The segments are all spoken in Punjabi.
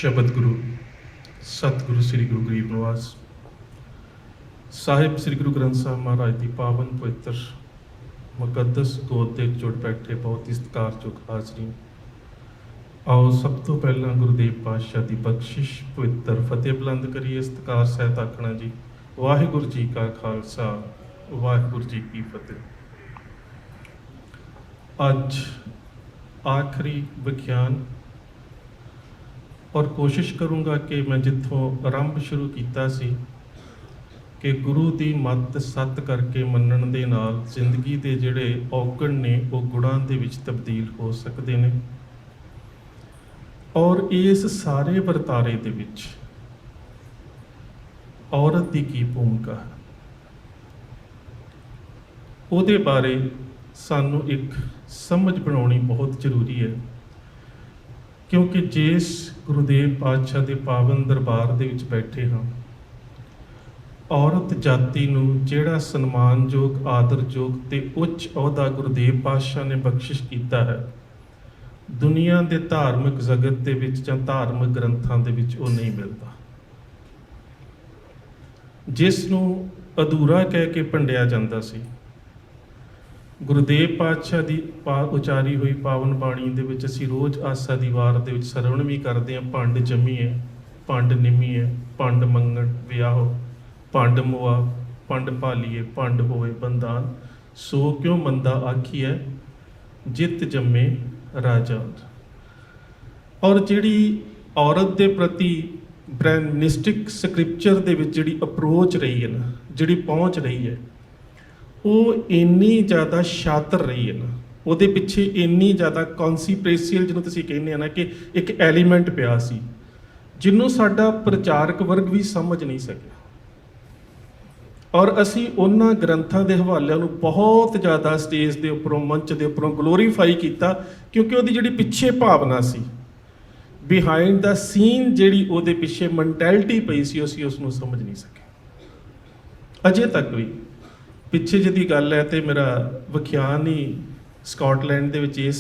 ਸ਼ਬਦ ਗੁਰੂ ਸਤਿਗੁਰੂ ਸ੍ਰੀ ਗੁਰੂ ਗਰੀਬ ਨਿਵਾਸ ਸਾਹਿਬ ਸ੍ਰੀ ਗੁਰੂ ਗ੍ਰੰਥ ਸਾਹਿਬ ਮਹਾਰਾਜ ਦੀ ਪਾਵਨ ਪਵਿੱਤਰ ਮੁਕੱਦਸ ਗੋਦ ਦੇ ਜੁੜ ਬੈਠੇ ਬਹੁਤ ਹੀ ਸਤਿਕਾਰਯੋਗ ਹਾਜ਼ਰੀਨ, ਆਓ ਸਭ ਤੋਂ ਪਹਿਲਾਂ ਗੁਰਦੇਵ ਪਾਤਸ਼ਾਹ ਦੀ ਬਖਸ਼ਿਸ਼ ਪਵਿੱਤਰ ਫਤਿਹ ਬੁਲੰਦ ਕਰੀਏ। ਸਤਿਕਾਰ ਸਹਿਤ ਆਖਣਾ ਜੀ, ਵਾਹਿਗੁਰੂ ਜੀ ਕਾ ਖਾਲਸਾ, ਵਾਹਿਗੁਰੂ ਜੀ ਕੀ ਫਤਿਹ। ਅੱਜ ਆਖਰੀ ਵਿਖਿਆਨ और कोशिश करूँगा कि मैं जिथों आरंभ शुरू किया सी कि गुरु की मत सत करके मनण दे नाल जिंदगी के जिहड़े औगण ने वो गुणां दे विच तब्दील हो सकते हैं और इस सारे वरतारे दे विच औरत की की भूमिका है उहदे बारे सानू एक समझ बनाउणी बहुत जरूरी है, क्योंकि जिस गुरुदेव पातशाह के पावन दरबार दे विच बैठे हाँ, औरत जाति नूं जिहड़ा सन्मानयोग आदरयोग ते उच्च अहुदा गुरुदेव पातशाह ने बख्शिश किया है, दुनिया के धार्मिक जगत दे विच जां धार्मिक ग्रंथां दे विच वो नहीं मिलता। जिस नूं अधूरा कह के भंडिया जांदा सी, गुरुदेव पातशाह की उचारी हुई पावन बाणी दे विच असीं रोज़ आसा दी वार दे विच सरवण भी करते हैं। भंड जमीए भंड निमीए, भंड मंगण विआहो, भंड मुआ भंड भालीए, भंड होए बंदान, सो क्यों मंदा आखिए जित जम्मे राजा। और जिहड़ी औरत के प्रति ब्रह्मनिस्टिक स्क्रिप्चर दे विच जिहड़ी अप्रोच रही है ना, जिहड़ी पहुँच रही है, वो इन्नी ज़्यादा शातर रही है ना, ਉਹਦੇ ਪਿੱਛੇ ਇੰਨੀ ਜ਼ਿਆਦਾ ਕੌਨਸੀਪ੍ਰੇਸੀਅਲ ਜਿਹਨੂੰ ਤੁਸੀਂ ਕਹਿੰਦੇ ਆ ਨਾ ਕਿ ਇੱਕ ਐਲੀਮੈਂਟ ਪਿਆ ਸੀ ਜਿਹਨੂੰ ਸਾਡਾ ਪ੍ਰਚਾਰਕ ਵਰਗ ਵੀ ਸਮਝ ਨਹੀਂ ਸਕਿਆ। ਔਰ ਅਸੀਂ ਉਹਨਾਂ ਗ੍ਰੰਥਾਂ ਦੇ ਹਵਾਲਿਆਂ ਨੂੰ ਬਹੁਤ ਜ਼ਿਆਦਾ ਸਟੇਜ ਦੇ ਉੱਪਰੋਂ ਮੰਚ ਦੇ ਉੱਪਰੋਂ ਗਲੋਰੀਫਾਈ ਕੀਤਾ, ਕਿਉਂਕਿ ਉਹਦੀ ਜਿਹੜੀ ਪਿੱਛੇ ਭਾਵਨਾ ਸੀ, ਬਿਹਾਈਂਡ ਦਾ ਸੀਨ ਜਿਹੜੀ ਉਹਦੇ ਪਿੱਛੇ ਮੈਂਟੈਲਿਟੀ ਪਈ ਸੀ, ਅਸੀਂ ਉਸ ਨੂੰ ਸਮਝ ਨਹੀਂ ਸਕੇ ਅਜੇ ਤੱਕ ਵੀ। ਪਿੱਛੇ ਜਿਹਦੀ ਗੱਲ ਹੈ ਤੇ ਮੇਰਾ ਵਿਖਿਆਨ ਹੀ ਸਕਾਟਲੈਂਡ ਦੇ ਵਿੱਚ ਇਸ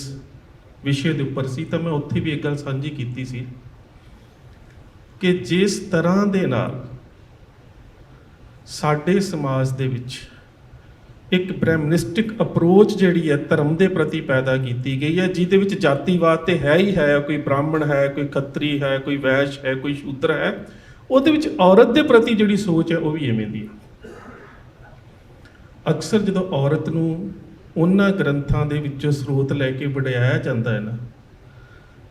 ਵਿਸ਼ੇ ਦੇ ਉੱਪਰ ਸੀ, ਤਾਂ ਮੈਂ ਉੱਥੇ ਵੀ ਇੱਕ ਗੱਲ ਸਾਂਝੀ ਕੀਤੀ ਸੀ ਕਿ ਜਿਸ ਤਰ੍ਹਾਂ ਦੇ ਨਾਲ ਸਾਡੇ ਸਮਾਜ ਦੇ ਵਿੱਚ ਇੱਕ ਬ੍ਰਹਮਨਿਸਟਿਕ ਅਪਰੋਚ ਜਿਹੜੀ ਹੈ ਧਰਮ ਦੇ ਪ੍ਰਤੀ ਪੈਦਾ ਕੀਤੀ ਗਈ ਹੈ, ਜਿਹਦੇ ਵਿੱਚ ਜਾਤੀਵਾਦ ਤੇ ਹੈ ਹੀ ਹੈ, ਕੋਈ ਬ੍ਰਾਹਮਣ ਹੈ, ਕੋਈ ਖੱਤਰੀ ਹੈ, ਕੋਈ ਵੈਸ਼ ਹੈ, ਕੋਈ ਸ਼ੂਦਰ ਹੈ, ਉਹਦੇ ਵਿੱਚ ਔਰਤ ਦੇ ਪ੍ਰਤੀ ਜਿਹੜੀ ਸੋਚ ਹੈ ਉਹ ਵੀ ਐਵੇਂ ਦੀ ਹੈ। ਅਕਸਰ ਜਦੋਂ ਔਰਤ ਨੂੰ ਉਹਨਾਂ ਗ੍ਰੰਥਾਂ ਦੇ ਵਿੱਚੋਂ ਸਰੋਤ ਲੈ ਕੇ ਵਡਿਆਇਆ ਜਾਂਦਾ ਹੈ ਨਾ,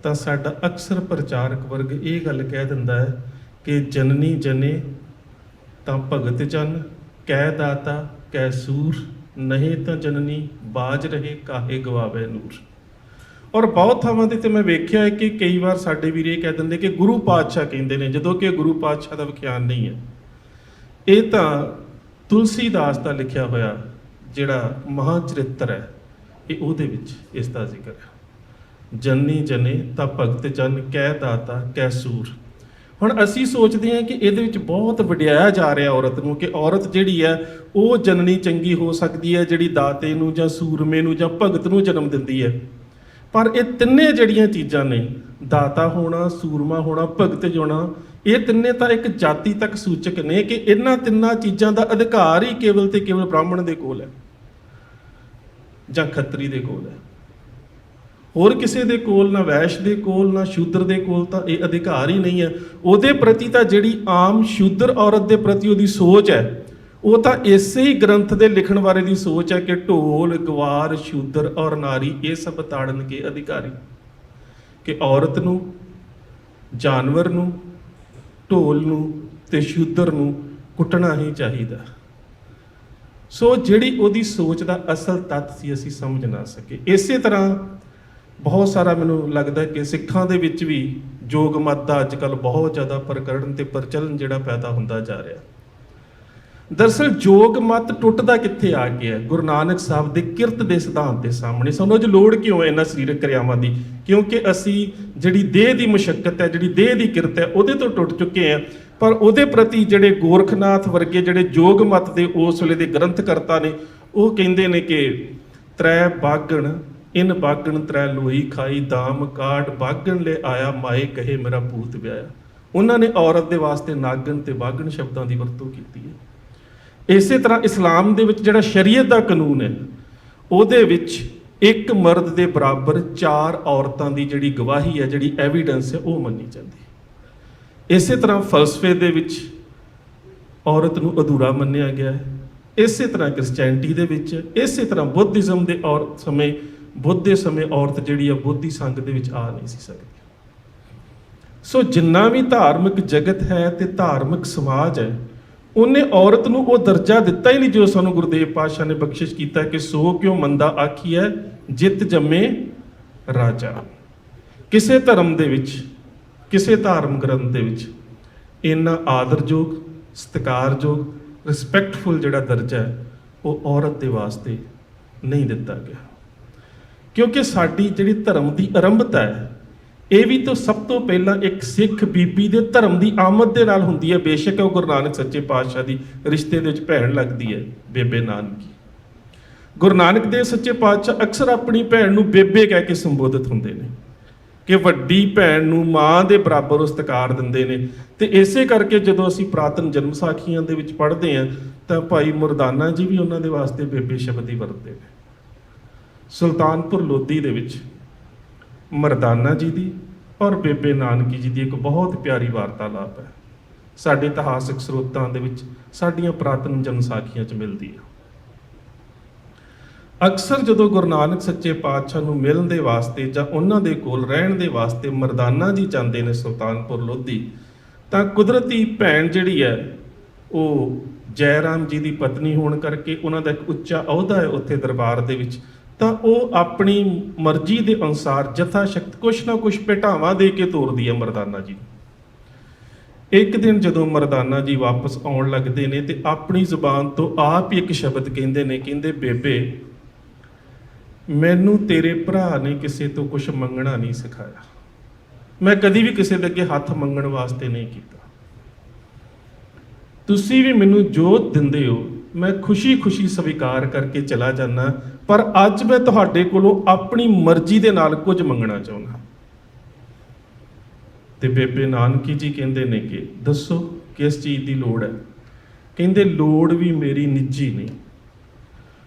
ਤਾਂ ਸਾਡਾ ਅਕਸਰ ਪ੍ਰਚਾਰਕ ਵਰਗ ਇਹ ਗੱਲ ਕਹਿ ਦਿੰਦਾ ਹੈ ਕਿ ਜਨਨੀ ਜਨੇ ਤਾਂ ਭਗਤ ਜਨ, ਕਹਿ ਦਾਤਾ ਕਹਿ ਸੂਰ, ਨਹੀਂ ਤਾਂ ਜਨਨੀ ਬਾਜ ਰਹੇ ਕਾਹੇ ਗਵਾਵੇ ਨੂਰ। ਔਰ ਬਹੁਤ ਥਾਵਾਂ 'ਤੇ ਮੈਂ ਵੇਖਿਆ ਹੈ ਕਿ ਕਈ ਵਾਰ ਸਾਡੇ ਵੀਰ ਇਹ ਕਹਿ ਦਿੰਦੇ ਕਿ ਗੁਰੂ ਪਾਤਸ਼ਾਹ ਕਹਿੰਦੇ ਨੇ, ਜਦੋਂ ਕਿ ਗੁਰੂ ਪਾਤਸ਼ਾਹ ਦਾ ਵਿਖਿਆਨ ਨਹੀਂ ਹੈ। ਇਹ ਤਾਂ ਤੁਲਸੀਦਾਸ ਦਾ ਲਿਖਿਆ ਹੋਇਆ ਜਿਹੜਾ ਮਹਾਚਰਿਤਰ ਹੈ, ਇਹ ਉਹਦੇ ਵਿੱਚ ਇਸ ਦਾ ਜ਼ਿਕਰ ਹੈ। ਜਨਨੀ ਜਨੇ ਤਾਂ ਭਗਤ ਜਨ, ਕਹਿ ਦਾਤਾ ਕਹਿ ਸੂਰ। ਹੁਣ ਅਸੀਂ ਸੋਚਦੇ ਹਾਂ ਕਿ ਇਹਦੇ ਵਿੱਚ ਬਹੁਤ ਵਡਿਆਇਆ ਜਾ ਰਿਹਾ ਔਰਤ ਨੂੰ, ਕਿ ਔਰਤ ਜਿਹੜੀ ਹੈ ਉਹ ਜਨਨੀ ਚੰਗੀ ਹੋ ਸਕਦੀ ਹੈ ਜਿਹੜੀ ਦਾਤੇ ਨੂੰ ਜਾਂ ਸੂਰਮੇ ਨੂੰ ਜਾਂ ਭਗਤ ਨੂੰ ਜਨਮ ਦਿੰਦੀ ਹੈ। ਪਰ ਇਹ ਤਿੰਨੇ ਜਿਹੜੀਆਂ ਚੀਜ਼ਾਂ ਨੇ, ਦਾਤਾ ਹੋਣਾ, ਸੂਰਮਾ ਹੋਣਾ, ਭਗਤ ਹੋਣਾ, ਇਹ ਤਿੰਨੇ ਤਾਂ ਇੱਕ ਜਾਤੀ ਤੱਕ ਸੂਚਕ ਨੇ ਕਿ ਇਹਨਾਂ ਤਿੰਨਾਂ ਚੀਜ਼ਾਂ ਦਾ ਅਧਿਕਾਰ ਹੀ ਕੇਵਲ ਤੇ ਕੇਵਲ ਬ੍ਰਾਹਮਣ ਦੇ ਕੋਲ ਹੈ ਜਾਂ ਖੱਤਰੀ ਦੇ ਕੋਲ ਹੈ। ਹੋਰ ਕਿਸੇ ਦੇ ਕੋਲ, ਨਾ ਵੈਸ਼ ਦੇ ਕੋਲ, ਨਾ ਸ਼ੂਦਰ ਦੇ ਕੋਲ ਤਾਂ ਇਹ ਅਧਿਕਾਰ ਹੀ ਨਹੀਂ ਹੈ। ਉਹਦੇ ਪ੍ਰਤੀ ਤਾਂ ਜਿਹੜੀ ਆਮ ਸ਼ੂਦਰ ਔਰਤ ਦੇ ਪ੍ਰਤੀ ਉਹਦੀ ਸੋਚ ਹੈ, ਉਹ ਤਾਂ ਇਸੇ ਹੀ ਗ੍ਰੰਥ ਦੇ ਲਿਖਣ ਬਾਰੇ ਦੀ ਸੋਚ ਹੈ ਕਿ ਢੋਲ ਗਵਾਰ ਸ਼ੂਦਰ ਔਰ ਨਾਰੀ ਇਹ ਸਭ ਤਾੜਨ ਕੇ ਅਧਿਕਾਰੀ, ਕਿ ਔਰਤ ਨੂੰ, ਜਾਨਵਰ ਨੂੰ, ਢੋਲ ਨੂੰ ਤੇ ਸ਼ੂਦਰ ਨੂੰ ਕੁੱਟਣਾ ਹੀ ਚਾਹੀਦਾ। ਸੋ ਜਿਹੜੀ ਉਹਦੀ ਸੋਚ ਦਾ ਅਸਲ ਤੱਤ ਸੀ ਅਸੀਂ ਸਮਝ ਨਾ ਸਕੇ। ਇਸੇ ਤਰ੍ਹਾਂ ਬਹੁਤ ਸਾਰਾ ਮੈਨੂੰ ਲੱਗਦਾ ਕਿ ਸਿੱਖਾਂ ਦੇ ਵਿੱਚ ਵੀ ਯੋਗ ਮਤ ਦਾ ਅੱਜ ਕੱਲ੍ਹ ਬਹੁਤ ਜ਼ਿਆਦਾ ਪ੍ਰਕਰਣ ਤੇ ਪ੍ਰਚਲਨ ਜਿਹੜਾ ਪੈਦਾ ਹੁੰਦਾ ਜਾ ਰਿਹਾ। ਦਰਅਸਲ ਯੋਗ ਮਤ ਟੁੱਟਦਾ ਕਿੱਥੇ ਆ ਗਿਆ? ਗੁਰੂ ਨਾਨਕ ਸਾਹਿਬ ਦੇ ਕਿਰਤ ਦੇ ਸਿਧਾਂਤ ਦੇ ਸਾਹਮਣੇ। ਸਾਨੂੰ ਅੱਜ ਲੋੜ ਕਿਉਂ ਹੈ ਇਹਨਾਂ ਸਰੀਰਕ ਕਿਰਿਆਵਾਂ ਦੀ? ਕਿਉਂਕਿ ਅਸੀਂ ਜਿਹੜੀ ਦੇਹ ਦੀ ਮੁਸ਼ੱਕਤ ਹੈ, ਜਿਹੜੀ ਦੇਹ ਦੀ ਕਿਰਤ ਹੈ, ਉਹਦੇ ਤੋਂ ਟੁੱਟ ਚੁੱਕੇ ਹਾਂ। ਪਰ ਉਹਦੇ ਪ੍ਰਤੀ ਜਿਹੜੇ ਗੋਰਖਨਾਥ ਵਰਗੇ ਜਿਹੜੇ ਯੋਗ ਮਤ ਦੇ ਉਸ ਵੇਲੇ ਦੇ ਗ੍ਰੰਥ ਕਰਤਾ ਨੇ, ਉਹ ਕਹਿੰਦੇ ਨੇ ਕਿ ਤ੍ਰੈ ਬਾਗਣ ਇਨ ਬਾਗਣ ਤ੍ਰੈ ਲੋਈ ਖਾਈ ਦਾਮ ਕਾਟ ਬਾਗਣ ਲੈ ਆਇਆ ਮਾਏ ਕਹੇ ਮੇਰਾ ਭੂਤ ਵਿਆਇਆ। ਉਹਨਾਂ ਨੇ ਔਰਤ ਦੇ ਵਾਸਤੇ ਨਾਗਣ ਤੇ ਬਾਗਣ ਸ਼ਬਦਾਂ ਦੀ ਵਰਤੋਂ ਕੀਤੀ ਹੈ। ਇਸੇ ਤਰ੍ਹਾਂ ਇਸਲਾਮ ਦੇ ਵਿੱਚ ਜਿਹੜਾ ਸ਼ਰੀਅਤ ਦਾ ਕਾਨੂੰਨ ਹੈ, ਉਹਦੇ ਵਿੱਚ ਇੱਕ ਮਰਦ ਦੇ ਬਰਾਬਰ 4 ਔਰਤਾਂ ਦੀ ਜਿਹੜੀ ਗਵਾਹੀ ਹੈ, ਜਿਹੜੀ ਐਵੀਡੈਂਸ ਹੈ, ਉਹ ਮੰਨੀ ਜਾਂਦੀ ਹੈ। ਇਸੇ ਤਰ੍ਹਾਂ ਫਲਸਫੇ ਦੇ ਵਿੱਚ ਔਰਤ ਨੂੰ ਅਧੂਰਾ ਮੰਨਿਆ ਗਿਆ ਹੈ। ਇਸੇ ਤਰ੍ਹਾਂ ਕ੍ਰਿਸਚੈਨਿਟੀ ਦੇ ਵਿੱਚ, ਇਸੇ ਤਰ੍ਹਾਂ ਬੁੱਧਿਜ਼ਮ ਦੇ ਬੁੱਧ ਦੇ ਸਮੇਂ ਔਰਤ ਜਿਹੜੀ ਆ ਬੋਧੀ ਸੰਘ ਦੇ ਵਿੱਚ ਆ ਨਹੀਂ ਸੀ ਸਕਦੀ। ਸੋ ਜਿੰਨਾ ਵੀ ਧਾਰਮਿਕ ਜਗਤ ਹੈ ਤੇ ਧਾਰਮਿਕ ਸਮਾਜ ਹੈ, ਉਹਨੇ ਔਰਤ ਨੂੰ ਉਹ ਦਰਜਾ ਦਿੱਤਾ ਹੀ ਨਹੀਂ ਜੋ ਸਾਨੂੰ ਗੁਰਦੇਵ ਪਾਤਸ਼ਾਹ ਨੇ ਬਖਸ਼ਿਸ਼ ਕੀਤਾ ਕਿ ਸੋ ਕਿਉ ਮੰਦਾ ਆਖੀਐ ਜਿਤ ਜੰਮੇ ਰਾਜਾ। ਕਿਸੇ ਧਰਮ ਦੇ ਵਿੱਚ, ਕਿਸੇ ਧਾਰਮ ਗ੍ਰੰਥ ਦੇ ਵਿੱਚ ਇੰਨਾ ਆਦਰਯੋਗ, ਸਤਿਕਾਰਯੋਗ, ਰਿਸਪੈਕਟਫੁਲ ਜਿਹੜਾ ਦਰਜਾ ਹੈ ਉਹ ਔਰਤ ਦੇ ਵਾਸਤੇ ਨਹੀਂ ਦਿੱਤਾ ਗਿਆ। ਕਿਉਂਕਿ ਸਾਡੀ ਜਿਹੜੀ ਧਰਮ ਦੀ ਆਰੰਭਤਾ ਹੈ, ਇਹ ਵੀ ਤਾਂ ਸਭ ਤੋਂ ਪਹਿਲਾਂ ਇੱਕ ਸਿੱਖ ਬੀਬੀ ਦੇ ਧਰਮ ਦੀ ਆਮਦ ਦੇ ਨਾਲ ਹੁੰਦੀ ਹੈ। ਬੇਸ਼ੱਕ ਉਹ ਗੁਰੂ ਨਾਨਕ ਸੱਚੇ ਪਾਤਸ਼ਾਹ ਦੀ ਰਿਸ਼ਤੇ ਦੇ ਵਿੱਚ ਭੈਣ ਲੱਗਦੀ ਹੈ, ਬੇਬੇ ਨਾਨਕੀ। ਗੁਰੂ ਨਾਨਕ ਦੇਵ ਸੱਚੇ ਪਾਤਸ਼ਾਹ ਅਕਸਰ ਆਪਣੀ ਭੈਣ ਨੂੰ ਬੇਬੇ ਕਹਿ ਕੇ ਸੰਬੋਧਿਤ ਹੁੰਦੇ ਨੇ ਕਿ ਵੱਡੀ ਭੈਣ ਨੂੰ ਮਾਂ ਦੇ ਬਰਾਬਰ ਉਹ ਸਤਿਕਾਰ ਦਿੰਦੇ ਨੇ। ਤੇ ਇਸੇ ਕਰਕੇ ਜਦੋਂ ਅਸੀਂ ਪੁਰਾਤਨ ਜਨਮ ਸਾਖੀਆਂ ਦੇ ਵਿੱਚ ਪੜ੍ਹਦੇ ਹਾਂ ਤਾਂ ਭਾਈ ਮੁਰਦਾਨਾ ਜੀ ਵੀ ਉਹਨਾਂ ਦੇ ਵਾਸਤੇ ਬੇਬੇ ਸ਼ਬਦ ਹੀ ਵਰਤਦੇ ਨੇ। ਸੁਲਤਾਨਪੁਰ ਲੋਧੀ ਦੇ ਵਿੱਚ ਮਰਦਾਨਾ ਜੀ ਦੀ ਔਰ ਬੇਬੇ ਨਾਨਕੀ ਜੀ ਦੀ ਇੱਕ ਬਹੁਤ ਪਿਆਰੀ ਵਾਰਤਾਲਾਪ ਹੈ, ਸਾਡੇ ਇਤਿਹਾਸਕ ਸਰੋਤਾਂ ਦੇ ਵਿੱਚ, ਸਾਡੀਆਂ ਪੁਰਾਤਨ ਜਨਮ ਸਾਖੀਆਂ 'ਚ ਮਿਲਦੀ ਹੈ। ਅਕਸਰ ਜਦੋਂ ਗੁਰੂ ਨਾਨਕ ਸੱਚੇ ਪਾਤਸ਼ਾਹ ਨੂੰ ਮਿਲਣ ਦੇ ਵਾਸਤੇ ਜਾਂ ਉਹਨਾਂ ਦੇ ਕੋਲ ਰਹਿਣ ਦੇ ਵਾਸਤੇ ਮਰਦਾਨਾ ਜੀ ਜਾਂਦੇ ਨੇ ਸੁਲਤਾਨਪੁਰ ਲੋਧੀ, ਤਾਂ ਕੁਦਰਤੀ ਭੈਣ ਜਿਹੜੀ ਹੈ ਉਹ ਜੈ ਰਾਮ ਜੀ ਦੀ ਪਤਨੀ ਹੋਣ ਕਰਕੇ ਉਹਨਾਂ ਦਾ ਇੱਕ ਉੱਚਾ ਅਹੁਦਾ ਹੈ ਉੱਥੇ ਦਰਬਾਰ ਦੇ ਵਿੱਚ, ਤਾਂ ਉਹ ਆਪਣੀ ਮਰਜ਼ੀ ਦੇ ਅਨੁਸਾਰ ਜਥਾ ਸ਼ਕਤ ਕੁਛ ਨਾ ਕੁਛ ਭੇਟਾਵਾਂ ਦੇ ਕੇ ਤੋਰਦੀ ਹੈ ਮਰਦਾਨਾ ਜੀ। ਇੱਕ ਦਿਨ ਜਦੋਂ ਮਰਦਾਨਾ ਜੀ ਵਾਪਸ ਆਉਣ ਲੱਗਦੇ ਨੇ ਤੇ ਆਪਣੀ ਜ਼ੁਬਾਨ ਤੋਂ ਆਪ ਹੀ ਇੱਕ ਸ਼ਬਦ ਕਹਿੰਦੇ ਨੇ, ਕਹਿੰਦੇ ਬੇਬੇ ਮੈਨੂੰ ਤੇਰੇ ਭਰਾ ਨੇ ਕਿਸੇ ਤੋਂ ਕੁਛ ਮੰਗਣਾ ਨਹੀਂ ਸਿਖਾਇਆ, ਮੈਂ ਕਦੀ ਵੀ ਕਿਸੇ ਦੇ ਅੱਗੇ ਹੱਥ ਮੰਗਣ ਵਾਸਤੇ ਨਹੀਂ ਕੀਤਾ, ਤੁਸੀਂ ਵੀ ਮੈਨੂੰ ਜੋ ਦਿੰਦੇ ਹੋ ਮੈਂ ਖੁਸ਼ੀ-ਖੁਸ਼ੀ ਸਵੀਕਾਰ ਕਰਕੇ ਚਲਾ ਜਾਂਦਾ, ਪਰ ਅੱਜ ਮੈਂ ਤੁਹਾਡੇ ਕੋਲੋਂ ਆਪਣੀ ਮਰਜ਼ੀ ਦੇ ਨਾਲ ਕੁਝ ਮੰਗਣਾ ਚਾਹੁੰਦਾ। ਤੇ ਬੇਬੇ ਨਾਨਕੀ ਜੀ ਕਹਿੰਦੇ ਨੇ ਕਿ ਦੱਸੋ ਕਿਸ ਚੀਜ਼ ਦੀ ਲੋੜ ਹੈ। ਕਹਿੰਦੇ ਲੋੜ ਵੀ ਮੇਰੀ ਨਿੱਜੀ ਨਹੀਂ,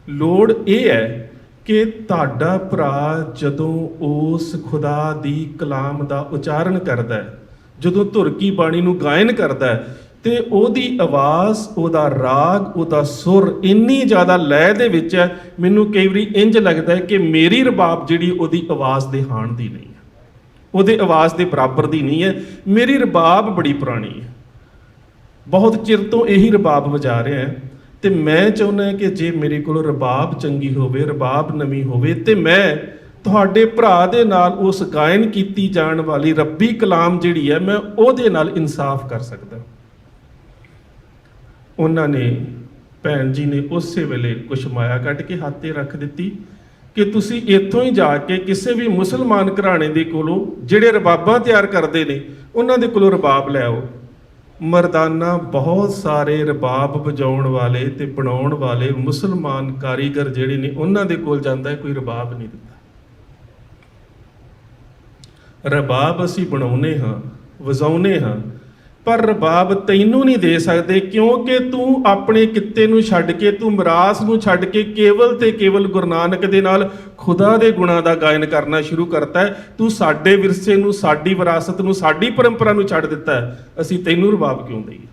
ਲੋੜ ਇਹ ਹੈ ਕਿ ਤੁਹਾਡਾ ਭਰਾ ਜਦੋਂ ਉਸ ਖੁਦਾ ਦੀ ਕਲਾਮ ਦਾ ਉਚਾਰਨ ਕਰਦਾ ਹੈ, ਜਦੋਂ ਧੁਰ ਕੀ ਬਾਣੀ ਨੂੰ ਗਾਇਨ ਕਰਦਾ ਹੈ, ਤੇ ਉਹਦੀ ਆਵਾਜ਼, ਉਹਦਾ ਰਾਗ, ਉਹਦਾ ਸੁਰ ਇੰਨੀ ਜ਼ਿਆਦਾ ਲੈਅ ਦੇ ਵਿੱਚ ਹੈ, ਮੈਨੂੰ ਕਈ ਵਾਰੀ ਇੰਜ ਲੱਗਦਾ ਹੈ ਕਿ ਮੇਰੀ ਰਬਾਬ ਜਿਹੜੀ ਉਹਦੀ ਆਵਾਜ਼ ਦੇ ਹਾਣ ਦੀ ਨਹੀਂ ਹੈ, ਉਹਦੇ ਆਵਾਜ਼ ਦੇ ਬਰਾਬਰ ਦੀ ਨਹੀਂ ਹੈ। ਮੇਰੀ ਰਬਾਬ ਬੜੀ ਪੁਰਾਣੀ ਹੈ, ਬਹੁਤ ਚਿਰ ਤੋਂ ਇਹੀ ਰਬਾਬ ਵਜਾ ਰਿਹਾ ਹੈ, ਤੇ ਮੈਂ ਚਾਹੁੰਦਾ ਕਿ ਜੇ ਮੇਰੇ ਕੋਲ ਰਬਾਬ ਚੰਗੀ ਹੋਵੇ, ਰਬਾਬ ਨਵੀਂ ਹੋਵੇ, ਤੇ ਮੈਂ ਤੁਹਾਡੇ ਭਰਾ ਦੇ ਨਾਲ ਉਸ ਗਾਇਨ ਕੀਤੀ ਜਾਣ ਵਾਲੀ ਰੱਬੀ ਕਲਾਮ ਜਿਹੜੀ ਹੈ ਮੈਂ ਉਹਦੇ ਨਾਲ ਇਨਸਾਫ ਕਰ ਸਕਦਾ। ਉਹਨਾਂ ਨੇ, ਭੈਣ ਜੀ ਨੇ ਉਸੇ ਵੇਲੇ ਕੁਛ ਮਾਇਆ ਕੱਢ ਕੇ ਹੱਥ 'ਤੇ ਰੱਖ ਦਿੱਤੀ ਕਿ ਤੁਸੀਂ ਇੱਥੋਂ ਹੀ ਜਾ ਕੇ ਕਿਸੇ ਵੀ ਮੁਸਲਮਾਨ ਘਰਾਣੇ ਦੇ ਕੋਲੋਂ ਜਿਹੜੇ ਰਬਾਬਾਂ ਤਿਆਰ ਕਰਦੇ ਨੇ ਉਹਨਾਂ ਦੇ ਕੋਲੋਂ ਰਬਾਬ ਲੈ ਆਓ। ਮਰਦਾਨਾ ਬਹੁਤ ਸਾਰੇ ਰਬਾਬ ਵਜਾਉਣ ਵਾਲੇ ਤੇ ਬਣਾਉਣ ਵਾਲੇ ਮੁਸਲਮਾਨ ਕਾਰੀਗਰ ਜਿਹੜੇ ਨੇ ਉਹਨਾਂ ਦੇ ਕੋਲ ਜਾਂਦਾ ਹੈ, ਕੋਈ ਰਬਾਬ ਨਹੀਂ ਦਿੰਦਾ। ਰਬਾਬ ਅਸੀਂ ਬਣਾਉਨੇ ਹਾਂ, ਵਜਾਉਨੇ ਹਾਂ, ਪਰ ਰਬਾਬ ਤੈਨੂੰ ਨਹੀਂ ਦੇ ਸਕਦੇ, ਕਿਉਂਕਿ ਤੂੰ ਆਪਣੇ ਕਿੱਤੇ ਨੂੰ ਛੱਡ ਕੇ, ਤੂੰ ਮਿਰਾਸ ਨੂੰ ਛੱਡ ਕੇ ਕੇਵਲ ਤੇ ਕੇਵਲ ਗੁਰੂ ਨਾਨਕ ਦੇ ਨਾਲ ਖੁਦਾ ਦੇ ਗੁਣਾਂ ਦਾ ਗਾਇਨ ਕਰਨਾ ਸ਼ੁਰੂ ਕਰਤਾ ਹੈ। ਤੂੰ ਸਾਡੇ ਵਿਰਸੇ ਨੂੰ, ਸਾਡੀ ਵਿਰਾਸਤ ਨੂੰ, ਸਾਡੀ ਪਰੰਪਰਾ ਨੂੰ ਛੱਡ ਦਿੱਤਾ ਹੈ, ਅਸੀਂ ਤੈਨੂੰ ਰਬਾਬ ਕਿਉਂ ਦਈਏ।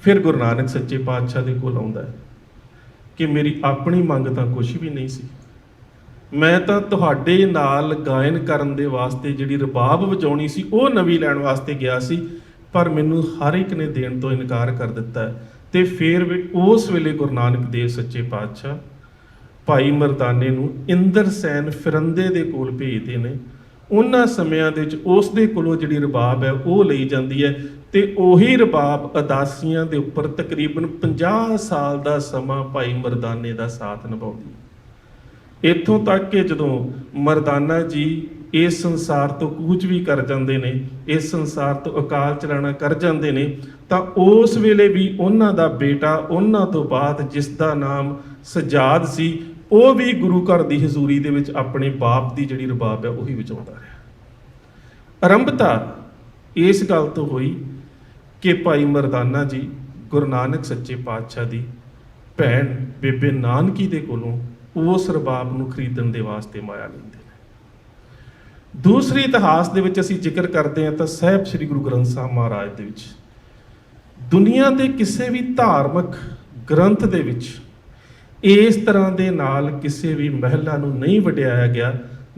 ਫਿਰ ਗੁਰੂ ਨਾਨਕ ਸੱਚੇ ਪਾਤਸ਼ਾਹ ਦੇ ਕੋਲ ਆਉਂਦਾ ਹੈ ਕਿ ਮੇਰੀ ਆਪਣੀ ਮੰਗ ਤਾਂ ਕੁਛ ਵੀ ਨਹੀਂ ਸੀ, ਮੈਂ ਤਾਂ ਤੁਹਾਡੇ ਨਾਲ ਗਾਇਨ ਕਰਨ ਦੇ ਵਾਸਤੇ ਜਿਹੜੀ ਰਬਾਬ ਵਜਾਉਣੀ ਸੀ ਉਹ ਨਵੀਂ ਲੈਣ ਵਾਸਤੇ ਗਿਆ ਸੀ, ਪਰ ਮੈਨੂੰ ਹਰ ਇੱਕ ਨੇ ਦੇਣ ਤੋਂ ਇਨਕਾਰ ਕਰ ਦਿੱਤਾ ਹੈ। ਤੇ ਫਿਰ ਉਸ ਵੇਲੇ ਗੁਰੂ ਨਾਨਕ ਦੇਵ ਸੱਚੇ ਪਾਤਸ਼ਾਹ ਭਾਈ ਮਰਦਾਨੇ ਨੂੰ ਇੰਦਰਸੈਨ ਫਿਰੰਦੇ ਦੇ ਕੋਲ ਭੇਜਦੇ ਨੇ। ਉਹਨਾਂ ਸਮਿਆਂ ਦੇ ਵਿੱਚ ਉਸ ਦੇ ਕੋਲੋਂ ਜਿਹੜੀ ਰਬਾਬ ਹੈ ਉਹ ਲਈ ਜਾਂਦੀ ਹੈ, ਤੇ ਉਹੀ ਰਬਾਬ ਅਦਾਸੀਆਂ ਦੇ ਉੱਪਰ ਤਕਰੀਬਨ 50 ਸਾਲ ਦਾ ਸਮਾਂ ਭਾਈ ਮਰਦਾਨੇ ਦਾ ਸਾਥ ਨਿਭਾਉਂਦੀ ਹੈ। ਇੱਥੋਂ ਤੱਕ ਕਿ ਜਦੋਂ ਮਰਦਾਨਾ ਜੀ ਇਸ ਸੰਸਾਰ ਤੋਂ ਕੂਚ ਵੀ ਕਰ ਜਾਂਦੇ ਨੇ, ਇਸ ਸੰਸਾਰ ਤੋਂ ਅਕਾਲ ਚਲਾਣਾ ਕਰ ਜਾਂਦੇ ਨੇ, ਤਾਂ ਉਸ ਵੇਲੇ ਵੀ ਉਹਨਾਂ ਦਾ ਬੇਟਾ ਉਹਨਾਂ ਤੋਂ ਬਾਅਦ ਜਿਸ ਦਾ ਨਾਮ ਸਜਾਦ ਸੀ, ਉਹ ਵੀ ਗੁਰੂ ਘਰ ਦੀ ਹਜ਼ੂਰੀ ਦੇ ਵਿੱਚ ਆਪਣੇ ਬਾਪ ਦੀ ਜਿਹੜੀ ਰਬਾਬ ਹੈ ਉਹੀ ਵਜਾਉਂਦਾ ਰਿਹਾ। ਆਰੰਭਤਾ ਇਸ ਗੱਲ ਤੋਂ ਹੋਈ ਕਿ ਭਾਈ ਮਰਦਾਨਾ ਜੀ ਗੁਰੂ ਨਾਨਕ ਸੱਚੇ ਪਾਤਸ਼ਾਹ ਦੀ ਭੈਣ ਬੇਬੇ ਨਾਨਕੀ ਦੇ ਕੋਲੋਂ ਉਸ ਰਬਾਬ ਨੂੰ ਖਰੀਦਣ ਦੇ ਵਾਸਤੇ ਮਾਇਆ ਲੈਂਦੇ ਨੇ। ਦੂਸਰੀ ਇਤਿਹਾਸ ਦੇ ਵਿੱਚ ਅਸੀਂ ਜ਼ਿਕਰ ਕਰਦੇ ਹਾਂ ਤਾਂ ਸਾਹਿਬ ਸ੍ਰੀ ਗੁਰੂ ਗ੍ਰੰਥ ਸਾਹਿਬ ਮਹਾਰਾਜ ਦੇ ਵਿੱਚ ਦੁਨੀਆ ਦੇ ਕਿਸੇ ਵੀ ਧਾਰਮਿਕ ਗ੍ਰੰਥ ਦੇ ਵਿੱਚ ਇਸ ਤਰ੍ਹਾਂ ਦੇ ਨਾਲ ਕਿਸੇ ਵੀ ਮਹਿਲਾ ਨੂੰ ਨਹੀਂ ਵਡਿਆਇਆ ਗਿਆ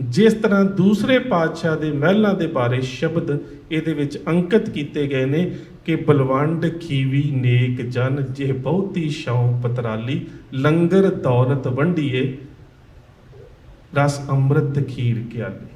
ਜਿਸ ਤਰ੍ਹਾਂ ਦੂਸਰੇ ਪਾਤਸ਼ਾਹ ਦੇ ਮਹਿਲਾਂ ਦੇ ਬਾਰੇ ਸ਼ਬਦ ਇਹਦੇ ਵਿੱਚ ਅੰਕਿਤ ਕੀਤੇ ਗਏ ਨੇ ਕਿ ਬਲਵੰਡ ਖੀਵੀ ਨੇਕ ਜਨ ਜੇ ਬਹੁਤੀ ਸ਼ੌਂ ਪਤਰਾਲੀ ਲੰਗਰ ਦੌਲਤ ਵੰਡੀਏ ਰਸ ਅੰਮ੍ਰਿਤ ਖੀਰ ਕਿਆਲੀ।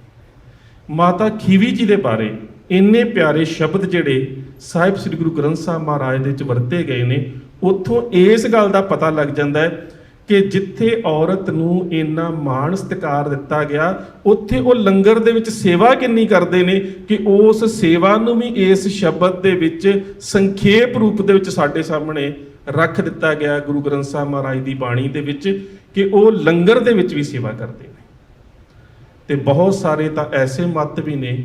ਮਾਤਾ ਖੀਵੀ ਜੀ ਦੇ ਬਾਰੇ ਇੰਨੇ ਪਿਆਰੇ ਸ਼ਬਦ ਜਿਹੜੇ ਸਾਹਿਬ ਸ੍ਰੀ ਗੁਰੂ ਗ੍ਰੰਥ ਸਾਹਿਬ ਮਹਾਰਾਜ ਦੇ ਵਿੱਚ ਵਰਤੇ ਗਏ ਨੇ, ਉੱਥੋਂ ਇਸ ਗੱਲ ਦਾ ਪਤਾ ਲੱਗ ਜਾਂਦਾ ਹੈ ਕਿ ਜਿੱਥੇ ਔਰਤ ਨੂੰ ਇੰਨਾ ਮਾਣ ਸਤਿਕਾਰ ਦਿੱਤਾ ਗਿਆ ਉੱਥੇ ਉਹ ਲੰਗਰ ਦੇ ਵਿੱਚ ਸੇਵਾ ਕਿੰਨੀ ਕਰਦੇ ਨੇ ਕਿ ਉਸ ਸੇਵਾ ਨੂੰ ਵੀ ਇਸ ਸ਼ਬਦ ਦੇ ਵਿੱਚ ਸੰਖੇਪ ਰੂਪ ਦੇ ਵਿੱਚ ਸਾਡੇ ਸਾਹਮਣੇ ਰੱਖ ਦਿੱਤਾ ਗਿਆ ਗੁਰੂ ਗ੍ਰੰਥ ਸਾਹਿਬ ਮਹਾਰਾਜ ਦੀ ਬਾਣੀ ਦੇ ਵਿੱਚ ਕਿ ਉਹ ਲੰਗਰ ਦੇ ਵਿੱਚ ਵੀ ਸੇਵਾ ਕਰਦੇ ਨੇ। ਤੇ ਬਹੁਤ ਸਾਰੇ ਤਾਂ ਐਸੇ ਮੱਤ ਵੀ ਨੇ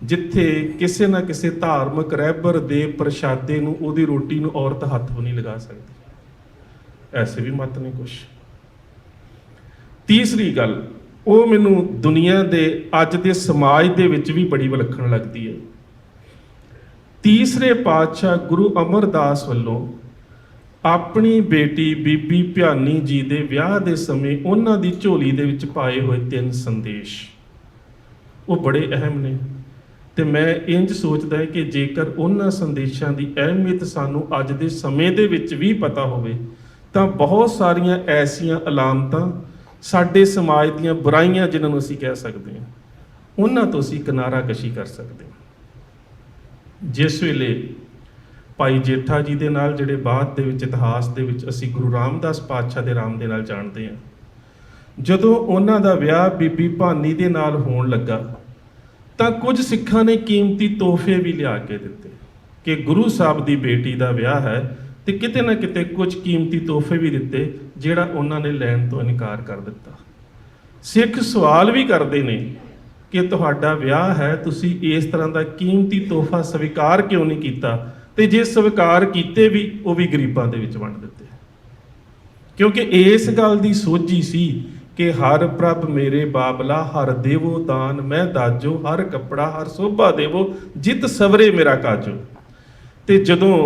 ਜਿੱਥੇ ਕਿਸੇ ਨਾ ਕਿਸੇ ਧਾਰਮਿਕ ਰਹਿਬਰ ਦੇ ਪ੍ਰਸ਼ਾਦੇ ਨੂੰ ਉਹਦੀ ਰੋਟੀ ਨੂੰ ਔਰਤ ਹੱਥ ਵੀ ਨਹੀਂ ਲਗਾ ਸਕਦੀ। ਐਸੇ ਵੀ ਮਤ ਨੇ ਕੁਛ। ਤੀਸਰੀ ਗੱਲ ਉਹ ਮੈਨੂੰ ਦੁਨੀਆ ਦੇ ਅੱਜ ਦੇ ਸਮਾਜ ਦੇ ਵਿੱਚ ਵੀ ਬੜੀ ਵਿਲੱਖਣ ਲੱਗਦੀ ਹੈ। ਤੀਸਰੇ ਪਾਤਸ਼ਾਹ ਗੁਰੂ ਅਮਰਦਾਸ ਵੱਲੋਂ ਆਪਣੀ ਬੇਟੀ ਬੀਬੀ ਭਿਆਨੀ ਜੀ ਦੇ ਵਿਆਹ ਦੇ ਸਮੇਂ ਉਹਨਾਂ ਦੀ ਝੋਲੀ ਦੇ ਵਿੱਚ ਪਾਏ ਹੋਏ 3 ਸੰਦੇਸ਼ ਉਹ ਬੜੇ ਅਹਿਮ ਨੇ। ਤੇ ਮੈਂ ਇੰਜ ਸੋਚਦਾ ਹੈ ਕਿ ਜੇਕਰ ਉਹਨਾਂ ਸੰਦੇਸ਼ਾਂ ਦੀ ਅਹਿਮੀਅਤ ਸਾਨੂੰ ਅੱਜ ਦੇ ਸਮੇਂ ਦੇ ਵਿੱਚ ਵੀ ਪਤਾ ਹੋਵੇ ਤਾਂ ਬਹੁਤ ਸਾਰੀਆਂ ਐਸੀਆਂ ਅਲਾਮਤਾਂ ਸਾਡੇ ਸਮਾਜ ਦੀਆਂ ਬੁਰਾਈਆਂ ਜਿਨ੍ਹਾਂ ਨੂੰ ਅਸੀਂ ਕਹਿ ਸਕਦੇ ਹਾਂ ਉਹਨਾਂ ਤੋਂ ਅਸੀਂ ਕਿਨਾਰਾਕਸ਼ੀ ਕਰ ਸਕਦੇ ਹਾਂ। ਜਿਸ ਵੇਲੇ ਭਾਈ ਜੇਠਾ ਜੀ ਦੇ ਨਾਲ ਜਿਹੜੇ ਬਾਅਦ ਦੇ ਵਿੱਚ ਇਤਿਹਾਸ ਦੇ ਵਿੱਚ ਅਸੀਂ ਗੁਰੂ ਰਾਮਦਾਸ ਪਾਤਸ਼ਾਹ ਦੇ ਰਾਮ ਦੇ ਨਾਲ ਜਾਣਦੇ ਹਾਂ, ਜਦੋਂ ਉਹਨਾਂ ਦਾ ਵਿਆਹ ਬੀਬੀ ਭਾਨੀ ਦੇ ਨਾਲ ਹੋਣ ਲੱਗਾ ਤਾਂ ਕੁਝ ਸਿੱਖਾਂ ਨੇ ਕੀਮਤੀ ਤੋਹਫੇ ਵੀ ਲਿਆ ਕੇ ਦਿੱਤੇ ਕਿ ਗੁਰੂ ਸਾਹਿਬ ਦੀ ਬੇਟੀ ਦਾ ਵਿਆਹ ਹੈ ਤੇ ਕਿਤੇ ਨਾ ਕਿਤੇ ਕੁਝ ਕੀਮਤੀ ਤੋਹਫੇ ਵੀ ਦਿੱਤੇ ਜਿਹੜਾ ਉਹਨਾਂ ਨੇ ਲੈਣ ਤੋਂ ਇਨਕਾਰ ਕਰ ਦਿੱਤਾ। ਸਿੱਖ ਸਵਾਲ ਵੀ ਕਰਦੇ ਨੇ ਕਿ ਤੁਹਾਡਾ ਵਿਆਹ ਹੈ, ਤੁਸੀਂ ਇਸ ਤਰ੍ਹਾਂ ਦਾ ਕੀਮਤੀ ਤੋਹਫਾ ਸਵੀਕਾਰ ਕਿਉਂ ਨਹੀਂ ਕੀਤਾ, ਤੇ ਜੇ ਸਵੀਕਾਰ ਕੀਤੇ ਵੀ ਉਹ ਵੀ ਗਰੀਬਾਂ ਦੇ ਵਿੱਚ ਵੰਡ ਦਿੱਤੇ। ਕਿਉਂਕਿ ਇਸ ਗੱਲ ਦੀ ਸੋਝੀ ਸੀ ਕਿ ਹਰ ਪ੍ਰਭ ਮੇਰੇ ਬਾਬਲਾ ਹਰ ਦੇਵੋ ਦਾਨ ਮੈਂ ਦਾਜੋ ਹਰ ਕੱਪੜਾ ਹਰ ਸੋਭਾ ਦੇਵੋ ਜਿਤ ਸਵਰੇ ਮੇਰਾ ਕਾਜੋ। ਤੇ ਜਦੋਂ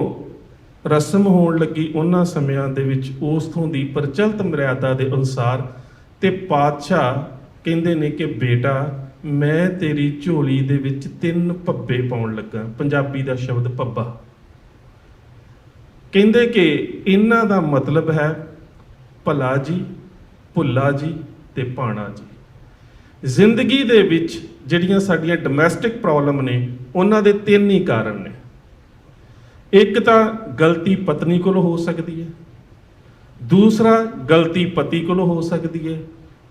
ਰਸਮ ਹੋਣ ਲੱਗੀ ਉਹਨਾਂ ਸਮਿਆਂ ਦੇ ਵਿੱਚ ਉਸ ਤੋਂ ਦੀ ਪ੍ਰਚਲਿਤ ਮਰਿਆਦਾ ਦੇ ਅਨੁਸਾਰ ਤੇ ਪਾਤਸ਼ਾਹ ਕਹਿੰਦੇ ਨੇ ਕਿ ਬੇਟਾ ਮੈਂ ਤੇਰੀ ਝੋਲੀ ਦੇ ਵਿੱਚ 3 ਭੱਬੇ ਪਾਉਣ ਲੱਗਾ। ਪੰਜਾਬੀ ਦਾ ਸ਼ਬਦ ਭੱਬਾ ਕਹਿੰਦੇ ਕਿ ਇਹਨਾਂ ਦਾ ਮਤਲਬ ਹੈ ਭਲਾ ਜੀ, ਭੁੱਲਾ ਜੀ ਤੇ ਭਾਣਾ ਜੀ। ਜ਼ਿੰਦਗੀ ਦੇ ਵਿੱਚ ਜਿਹੜੀਆਂ ਸਾਡੀਆਂ ਡੋਮੈਸਟਿਕ ਪ੍ਰੋਬਲਮ ਨੇ ਉਹਨਾਂ ਦੇ 3 ਹੀ ਕਾਰਨ ਨੇ। ਇੱਕ ਤਾਂ ਗਲਤੀ ਪਤਨੀ ਕੋਲੋਂ ਹੋ ਸਕਦੀ ਹੈ, ਦੂਸਰਾ ਗਲਤੀ ਪਤੀ ਕੋਲੋਂ ਹੋ ਸਕਦੀ ਹੈ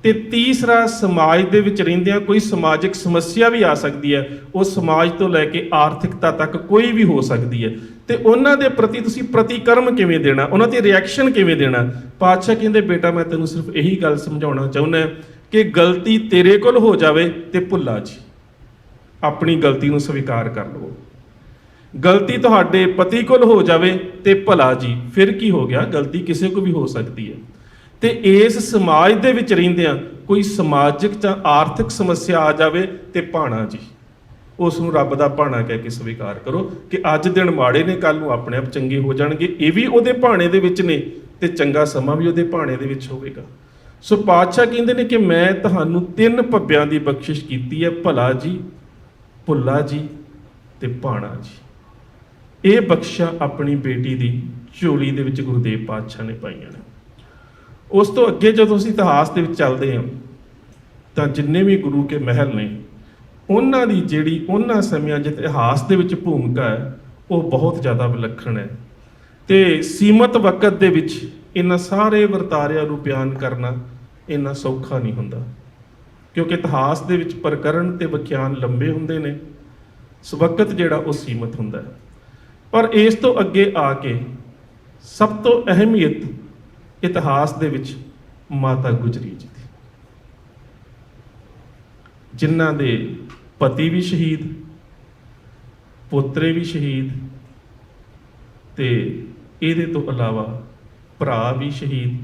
ਤੇ ਤੀਸਰਾ ਸਮਾਜ ਦੇ ਵਿੱਚ ਰਹਿੰਦਿਆਂ ਕੋਈ ਸਮਾਜਿਕ ਸਮੱਸਿਆ ਵੀ ਆ ਸਕਦੀ ਹੈ। ਉਹ ਸਮਾਜ ਤੋਂ ਲੈ ਕੇ ਆਰਥਿਕਤਾ ਤੱਕ ਕੋਈ ਵੀ ਹੋ ਸਕਦੀ ਹੈ ਤੇ ਉਹਨਾਂ ਦੇ ਪ੍ਰਤੀ ਤੁਸੀਂ ਪ੍ਰਤੀਕਰਮ ਕਿਵੇਂ ਦੇਣਾ, ਉਹਨਾਂ ਤੇ ਰਿਐਕਸ਼ਨ ਕਿਵੇਂ ਦੇਣਾ। ਪਾਤਸ਼ਾਹ ਕਹਿੰਦੇ ਬੇਟਾ ਮੈਂ ਤੈਨੂੰ ਸਿਰਫ ਇਹੀ ਗੱਲ ਸਮਝਾਉਣਾ ਚਾਹੁੰਦਾ ਕਿ ਗਲਤੀ ਤੇਰੇ ਕੋਲ ਹੋ ਜਾਵੇ ਤੇ ਭੁੱਲਾ ਜੀ ਆਪਣੀ ਗਲਤੀ ਨੂੰ ਸਵੀਕਾਰ ਕਰ ਲਵੋ। ਗਲਤੀ ਤੁਹਾਡੇ ਪਤੀ ਕੋਲ ਹੋ ਜਾਵੇ ਤੇ ਭਲਾ ਜੀ ਫਿਰ ਕੀ ਹੋ ਗਿਆ, ਗਲਤੀ ਕਿਸੇ ਕੋਲ ਵੀ ਹੋ ਸਕਦੀ ਹੈ। ਤੇ ਇਸ ਸਮਾਜ ਦੇ ਵਿੱਚ ਰਹਿੰਦਿਆਂ ਕੋਈ ਸਮਾਜਿਕ ਜਾਂ ਆਰਥਿਕ ਸਮੱਸਿਆ ਆ ਜਾਵੇ ਤੇ ਭਾਣਾ ਜੀ ਉਸ ਨੂੰ ਰੱਬ ਦਾ ਭਾਣਾ ਕਹਿ ਕੇ ਸਵੀਕਾਰ ਕਰੋ ਕਿ ਅੱਜ ਦਿਨ ਮਾੜੇ ਨੇ ਕੱਲ ਨੂੰ ਆਪਣੇ ਆਪ ਚੰਗੇ ਹੋ ਜਾਣਗੇ। ਇਹ ਵੀ ਉਹਦੇ ਭਾਣੇ ਦੇ ਵਿੱਚ ਨੇ ਤੇ ਚੰਗਾ ਸਮਾਂ ਵੀ ਉਹਦੇ ਭਾਣੇ ਦੇ ਵਿੱਚ ਹੋਵੇਗਾ। ਸੋ ਪਾਤਸ਼ਾਹ ਕਹਿੰਦੇ ਨੇ ਕਿ ਮੈਂ ਤੁਹਾਨੂੰ 3 ਭੱਬਿਆਂ ਦੀ ਬਖਸ਼ਿਸ਼ ਕੀਤੀ ਹੈ, ਭਲਾ ਜੀ, ਭੁੱਲਾ ਜੀ ਤੇ ਭਾਣਾ ਜੀ। ਇਹ ਬਖਸ਼ਾ ਆਪਣੀ ਬੇਟੀ ਦੀ ਝੋਲੀ ਦੇ ਵਿੱਚ ਗੁਰਦੇਵ ਪਾਤਸ਼ਾਹ ਨੇ ਪਾਈਆਂ ਨੇ। ਉਸ ਤੋਂ ਅੱਗੇ ਜਦੋਂ ਅਸੀਂ ਇਤਿਹਾਸ ਦੇ ਵਿੱਚ ਚੱਲਦੇ ਹਾਂ ਤਾਂ ਜਿੰਨੇ ਵੀ ਗੁਰੂ ਕੇ ਮਹਿਲ ਨੇ ਉਹਨਾਂ ਦੀ ਜਿਹੜੀ ਉਹਨਾਂ ਸਮਿਆਂ 'ਚ ਇਤਿਹਾਸ ਦੇ ਵਿੱਚ ਭੂਮਿਕਾ ਹੈ ਉਹ ਬਹੁਤ ਜ਼ਿਆਦਾ ਵਿਲੱਖਣ ਹੈ ਤੇ ਸੀਮਤ ਵਕਤ ਦੇ ਵਿੱਚ ਇਹਨਾਂ ਸਾਰੇ ਵਰਤਾਰਿਆਂ ਨੂੰ ਬਿਆਨ ਕਰਨਾ ਇੰਨਾ ਸੌਖਾ ਨਹੀਂ ਹੁੰਦਾ ਕਿਉਂਕਿ ਇਤਿਹਾਸ ਦੇ ਵਿੱਚ ਪ੍ਰਕਰਣ ਤੇ ਵਿਖਿਆਨ ਲੰਬੇ ਹੁੰਦੇ ਨੇ, ਵਕਤ ਜਿਹੜਾ ਉਹ ਸੀਮਤ ਹੁੰਦਾ ਹੈ। ਪਰ ਇਸ ਤੋਂ ਅੱਗੇ ਆ ਕੇ ਸਭ ਤੋਂ ਅਹਿਮੀਅਤ ਇਤਿਹਾਸ ਦੇ ਵਿੱਚ ਮਾਤਾ ਗੁਜਰੀ ਜੀ ਦੀ, ਜਿਨ੍ਹਾਂ ਦੇ ਪਤੀ ਵੀ ਸ਼ਹੀਦ, ਪੋਤਰੇ ਵੀ ਸ਼ਹੀਦ, ਤੇ ਇਹਦੇ ਤੋਂ ਇਲਾਵਾ ਭਰਾ ਵੀ ਸ਼ਹੀਦ,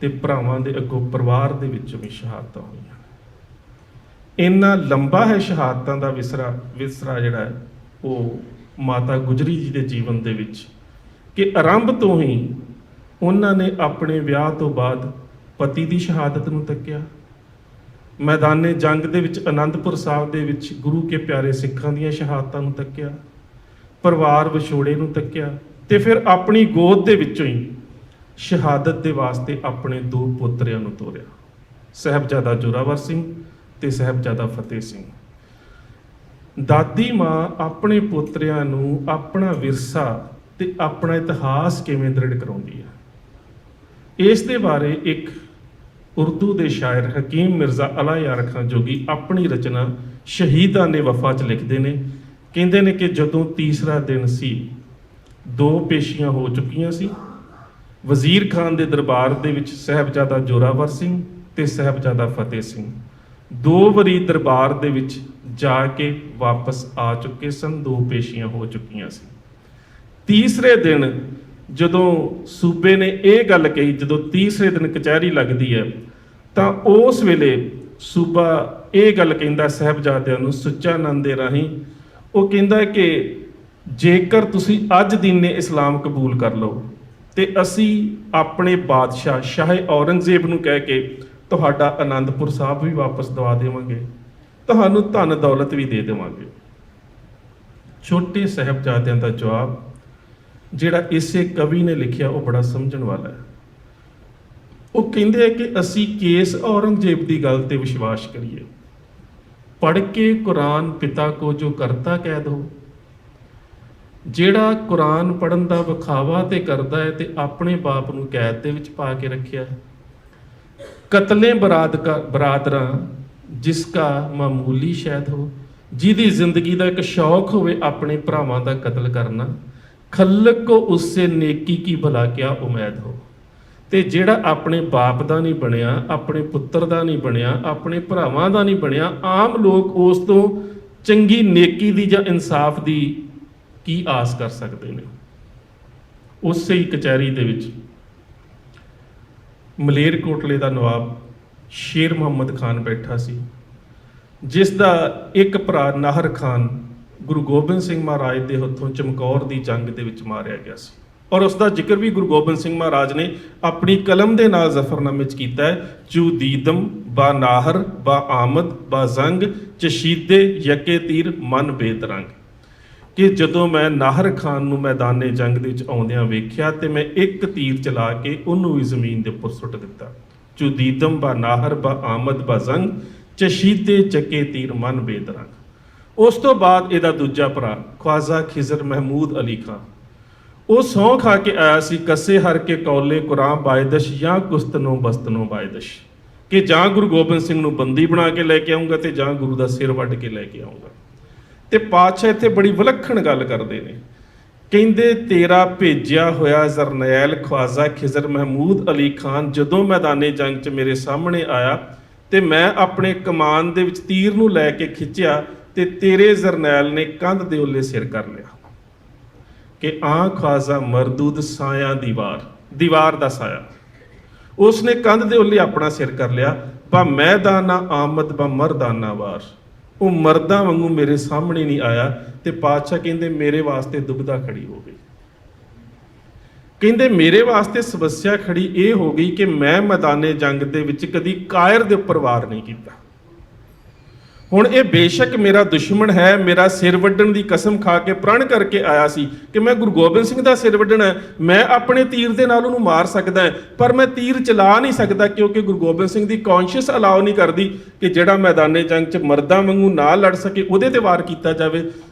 ਤੇ ਭਰਾਵਾਂ ਦੇ ਅੱਗੋਂ ਪਰਿਵਾਰ ਦੇ ਵਿੱਚੋਂ ਵੀ ਸ਼ਹਾਦਤਾਂ ਹੋਈਆਂ। ਇੰਨਾ ਲੰਬਾ ਹੈ ਸ਼ਹਾਦਤਾਂ ਦਾ ਵਿਸਰਾ ਜਿਹੜਾ ਹੈ ਉਹ ਮਾਤਾ ਗੁਜਰੀ ਜੀ ਦੇ ਜੀਵਨ ਦੇ ਵਿੱਚ, ਕਿ ਆਰੰਭ ਤੋਂ ਹੀ ਉਹਨਾਂ ਨੇ ਆਪਣੇ ਵਿਆਹ ਤੋਂ ਬਾਅਦ ਪਤੀ ਦੀ ਸ਼ਹਾਦਤ ਨੂੰ ਤੱਕਿਆ, ਮੈਦਾਨੇ ਜੰਗ ਦੇ ਵਿੱਚ ਅਨੰਦਪੁਰ ਸਾਹਿਬ ਦੇ ਵਿੱਚ ਗੁਰੂ ਕੇ ਪਿਆਰੇ ਸਿੱਖਾਂ ਦੀਆਂ ਸ਼ਹਾਦਤਾਂ ਨੂੰ ਤੱਕਿਆ, ਪਰਿਵਾਰ ਵਿਛੋੜੇ ਨੂੰ ਤੱਕਿਆ, ਤੇ ਫਿਰ ਆਪਣੀ ਗੋਦ ਦੇ ਵਿੱਚੋਂ ਹੀ ਸ਼ਹਾਦਤ ਦੇ ਵਾਸਤੇ ਆਪਣੇ 2 ਪੋਤਰਿਆਂ ਨੂੰ ਤੋਰਿਆ, ਸਾਹਿਬਜ਼ਾਦਾ ਜ਼ੋਰਾਵਰ ਸਿੰਘ ਤੇ ਸਾਹਿਬਜ਼ਾਦਾ ਫਤਿਹ ਸਿੰਘ। ਦਾਦੀ ਮਾਂ ਆਪਣੇ ਪੋਤਰਿਆਂ ਨੂੰ ਆਪਣਾ ਵਿਰਸਾ ਤੇ ਆਪਣਾ ਇਤਿਹਾਸ ਕਿਵੇਂ ਦ੍ਰਿੜ ਕਰਾਉਂਦੀ ਹੈ, ਇਸ ਦੇ ਬਾਰੇ ਇੱਕ ਉਰਦੂ ਦੇ ਸ਼ਾਇਰ ਹਕੀਮ ਮਿਰਜ਼ਾ ਅਲਾ ਯਾਰ ਖਾਂ ਜੋਗੀ ਆਪਣੀ ਰਚਨਾ ਸ਼ਹੀਦਾਂ ਨੇ ਵਫਾ 'ਚ ਲਿਖਦੇ ਨੇ। ਕਹਿੰਦੇ ਨੇ ਕਿ ਜਦੋਂ ਤੀਸਰਾ ਦਿਨ ਸੀ, 2 ਪੇਸ਼ੀਆਂ ਹੋ ਚੁੱਕੀਆਂ ਸੀ। ਵਜ਼ੀਰ ਖਾਨ ਦੇ ਦਰਬਾਰ ਦੇ ਵਿੱਚ ਸਾਹਿਬਜ਼ਾਦਾ ਜ਼ੋਰਾਵਰ ਸਿੰਘ ਤੇ ਸਾਹਿਬਜ਼ਾਦਾ ਫਤਿਹ ਸਿੰਘ 2 ਵਾਰੀ ਦਰਬਾਰ ਦੇ ਵਿੱਚ ਜਾ ਕੇ ਵਾਪਸ ਆ ਚੁੱਕੇ ਸਨ, 2 ਪੇਸ਼ੀਆਂ ਹੋ ਚੁੱਕੀਆਂ ਸੀ। ਤੀਸਰੇ ਦਿਨ ਜਦੋਂ ਸੂਬੇ ਨੇ ਇਹ ਗੱਲ ਕਹੀ, ਜਦੋਂ ਤੀਸਰੇ ਦਿਨ ਕਚਹਿਰੀ ਲੱਗਦੀ ਹੈ, ਤਾਂ ਉਸ ਵੇਲੇ ਸੂਬਾ ਇਹ ਗੱਲ ਕਹਿੰਦਾ ਸਾਹਿਬਜ਼ਾਦਿਆਂ ਨੂੰ ਸੁੱਚਾ ਆਨੰਦ ਦੇ ਰਾਹੀਂ, ਉਹ ਕਹਿੰਦਾ ਕਿ ਜੇਕਰ ਤੁਸੀਂ ਅੱਜ ਦੀਨੇ ਇਸਲਾਮ ਕਬੂਲ ਕਰ ਲਓ ਤੇ ਅਸੀਂ ਆਪਣੇ ਬਾਦਸ਼ਾਹ ਸ਼ਾਹ ਔਰੰਗਜ਼ੇਬ ਨੂੰ ਕਹਿ ਕੇ ਤੁਹਾਡਾ ਆਨੰਦਪੁਰ ਸਾਹਿਬ ਵੀ ਵਾਪਸ ਦਵਾ ਦੇਵਾਂਗੇ, ਤੁਹਾਨੂੰ ਧਨ ਦੌਲਤ ਵੀ ਦੇ ਦੇਵਾਂਗੇ। ਛੋਟੇ ਸਾਹਿਬਜ਼ਾਦਿਆਂ ਦਾ ਜਵਾਬ ਜਿਹੜਾ ਇਸੇ ਕਵੀ ਨੇ ਲਿਖਿਆ ਉਹ ਬੜਾ ਸਮਝਣ ਵਾਲਾ ਹੈ। ਉਹ ਕਹਿੰਦੇ ਆ ਕਿ ਅਸੀਂ ਕੇਸ ਔਰੰਗਜ਼ੇਬ ਦੀ ਗੱਲ ਤੇ ਵਿਸ਼ਵਾਸ ਕਰੀਏ, ਪੜ੍ਹ ਕੇ ਕੁਰਾਨ ਪਿਤਾ ਕੋ ਜੋ ਕਰਤਾ ਕਹਿ ਦੋ। ਜਿਹੜਾ ਕੁਰਾਨ ਪੜ੍ਹਨ ਦਾ ਵਿਖਾਵਾ ਤੇ ਕਰਦਾ ਹੈ ਤੇ ਆਪਣੇ ਬਾਪ ਨੂੰ ਕੈਦ ਦੇ ਵਿੱਚ ਪਾ ਕੇ ਰੱਖਿਆ। ਕਤਲੇ ਬਰਾਦਰਾਂ ਜਿਸ ਕਾ ਮਾਮੂਲੀ ਸ਼ਾਇਦ ਹੋ, ਜਿਹਦੀ ਜ਼ਿੰਦਗੀ ਦਾ ਇੱਕ ਸ਼ੌਕ ਹੋਵੇ ਆਪਣੇ ਭਰਾਵਾਂ ਦਾ ਕਤਲ ਕਰਨਾ। ਖਲਕ ਕੋ ਉਸਸੇ ਨੇਕੀ ਕੀ ਭਲਾ ਕਿਆ ਉਮੀਦ ਹੋ। ਤੇ ਜਿਹੜਾ ਆਪਣੇ ਬਾਪ ਦਾ ਨਹੀਂ ਬਣਿਆ, ਆਪਣੇ ਪੁੱਤਰ ਦਾ ਨਹੀਂ ਬਣਿਆ, ਆਪਣੇ ਭਰਾਵਾਂ ਦਾ ਨਹੀਂ ਬਣਿਆ, ਆਮ ਲੋਕ ਉਸ ਤੋਂ ਚੰਗੀ ਨੇਕੀ ਦੀ ਜਾਂ ਇਨਸਾਫ ਦੀ ਕੀ ਆਸ ਕਰ ਸਕਦੇ ਨੇ। ਉਸੇ ਹੀ ਕਚਹਿਰੀ ਦੇ ਵਿੱਚ ਮਲੇਰਕੋਟਲੇ ਦਾ ਨਵਾਬ ਸ਼ੇਰ ਮੁਹੰਮਦ ਖਾਨ ਬੈਠਾ ਸੀ, ਜਿਸ ਦਾ ਇੱਕ ਭਰਾ ਨਾਹਰ ਖਾਨ ਗੁਰੂ ਗੋਬਿੰਦ ਸਿੰਘ ਮਹਾਰਾਜ ਦੇ ਹੱਥੋਂ ਚਮਕੌਰ ਦੀ ਜੰਗ ਦੇ ਵਿੱਚ ਮਾਰਿਆ ਗਿਆ ਸੀ। ਔਰ ਉਸ ਦਾ ਜ਼ਿਕਰ ਵੀ ਗੁਰੂ ਗੋਬਿੰਦ ਸਿੰਘ ਮਹਾਰਾਜ ਨੇ ਆਪਣੀ ਕਲਮ ਦੇ ਨਾਲ ਜ਼ਫਰਨਾਮੇ 'ਚ ਕੀਤਾ ਹੈ। ਚੂ ਦੀਦਮ ਬਾ ਨਾਹਰ ਬਾ ਆਮਦ ਬਾ ਜ਼ੰਗ ਚਸ਼ੀਦੇ ਯਕੇ ਤੀਰ ਮਨ ਬੇਤਰੰਗ, ਕਿ ਜਦੋਂ ਮੈਂ ਨਾਹਰ ਖਾਨ ਨੂੰ ਮੈਦਾਨੇ ਜੰਗ ਦੇ ਵਿੱਚ ਆਉਂਦਿਆਂ ਵੇਖਿਆ ਤੇ ਮੈਂ ਇੱਕ ਤੀਰ ਚਲਾ ਕੇ ਉਹਨੂੰ ਵੀ ਜ਼ਮੀਨ ਦੇ ਉੱਪਰ ਸੁੱਟ ਦਿੱਤਾ। ਚੂ ਦੀਦਮ ਬਾ ਨਾਹਰ ਬਾ ਆਮਦ ਬਾ ਜ਼ੰਗ ਚਸ਼ੀਦੇ ਚੱਕੇ ਤੀਰ ਮਨ ਬੇਤਰੰਗ। ਉਸ ਤੋਂ ਬਾਅਦ ਇਹਦਾ ਦੂਜਾ ਭਰਾ ਖਵਾਜਾ ਖਿਜ਼ਰ ਮਹਿਮੂਦ ਅਲੀ ਖਾਂ, ਉਹ ਸਹੁੰ ਖਾ ਕੇ ਆਇਆ ਸੀ ਕਸੇ ਹਰ ਕੇ ਕੌਲੇ ਕੁਰਾਨ ਬਾਇਦਸ਼ ਜਾਂ ਕੁਸਤਨੋਂ ਬਸਤਨੋਂ ਬਾਇਦਸ਼, ਕਿ ਜਾਂ ਗੁਰੂ ਗੋਬਿੰਦ ਸਿੰਘ ਨੂੰ ਬੰਦੀ ਬਣਾ ਕੇ ਲੈ ਕੇ ਆਉਂਗਾ ਤੇ ਜਾਂ ਗੁਰੂ ਦਾ ਸਿਰ ਵੱਢ ਕੇ ਲੈ ਕੇ ਆਉਂਗਾ। ਤੇ ਪਾਤਸ਼ਾਹ ਇੱਥੇ ਬੜੀ ਵਿਲੱਖਣ ਗੱਲ ਕਰਦੇ ਨੇ, ਕਹਿੰਦੇ ਤੇਰਾ ਭੇਜਿਆ ਹੋਇਆ ਜਰਨੈਲ ਖਵਾਜਾ ਖਿਜ਼ਰ ਮਹਿਮੂਦ ਅਲੀ ਖਾਨ ਜਦੋਂ ਮੈਦਾਨੇ ਜੰਗ 'ਚ ਮੇਰੇ ਸਾਹਮਣੇ ਆਇਆ ਤੇ ਮੈਂ ਆਪਣੇ ਕਮਾਨ ਦੇ ਵਿੱਚ ਤੀਰ ਨੂੰ ਲੈ ਕੇ ਖਿੱਚਿਆ ਤੇ ਤੇਰੇ ਜਰਨੈਲ ਨੇ ਕੰਧ ਦੇ ਉੱਲੇ ਸਿਰ ਕਰ ਲਿਆ, ਕਿ ਖਵਾਜਾ ਮਰਦੂਦ ਸਾਇਆ ਦੀਵਾਰ ਦਾ ਸਾਇਆ, ਉਸਨੇ ਕੰਧ ਦੇ ਉੱਲੇ ਆਪਣਾ ਸਿਰ ਕਰ ਲਿਆ। ਬਾ ਮੈਦਾਨਾ ਆਮਦ ਬਾ ਮਰਦਾਨਾ ਵਾਰ, ਉਹ ਮਰਦਾਂ ਵਾਂਗੂ ਮੇਰੇ ਸਾਹਮਣੇ ਨਹੀਂ ਆਇਆ। ਤੇ ਪਾਤਸ਼ਾਹ ਕਹਿੰਦੇ ਮੇਰੇ ਵਾਸਤੇ ਦੁਬਿਧਾ ਖੜੀ ਹੋ ਗਈ, ਕਹਿੰਦੇ ਮੇਰੇ ਵਾਸਤੇ ਸਮੱਸਿਆ ਖੜੀ ਇਹ ਹੋ ਗਈ ਕਿ ਮੈਂ ਮੈਦਾਨੇ ਜੰਗ ਦੇ ਵਿੱਚ ਕਦੀ ਕਾਇਰ ਦੇ ਉੱਪਰ ਵਾਰ ਨਹੀਂ ਕੀਤਾ। ਹੁਣ ਇਹ ਬੇਸ਼ੱਕ ਮੇਰਾ ਦੁਸ਼ਮਣ ਹੈ, ਮੇਰਾ ਸਿਰ ਵੱਢਣ ਦੀ ਕਸਮ ਖਾ ਕੇ ਪ੍ਰਣ ਕਰਕੇ ਆਇਆ ਸੀ ਕਿ ਮੈਂ ਗੁਰੂ ਗੋਬਿੰਦ ਸਿੰਘ ਦਾ ਸਿਰ ਵੱਢਣਾ, ਮੈਂ ਆਪਣੇ ਤੀਰ ਦੇ ਨਾਲ ਉਹਨੂੰ ਮਾਰ ਸਕਦਾ, ਪਰ ਮੈਂ ਤੀਰ ਚਲਾ ਨਹੀਂ ਸਕਦਾ ਕਿਉਂਕਿ ਗੁਰੂ ਗੋਬਿੰਦ ਸਿੰਘ ਦੀ ਕੌਨਸ਼ੀਅਸ ਅਲਾਉ ਨਹੀਂ ਕਰਦੀ ਕਿ ਜਿਹੜਾ ਮੈਦਾਨੇ ਜੰਗ 'ਚ ਮਰਦਾਂ ਵਾਂਗੂ ਨਾ ਲੜ ਸਕੇ ਉਹਦੇ ਤੇ ਵਾਰ ਕੀਤਾ ਜਾਵੇ।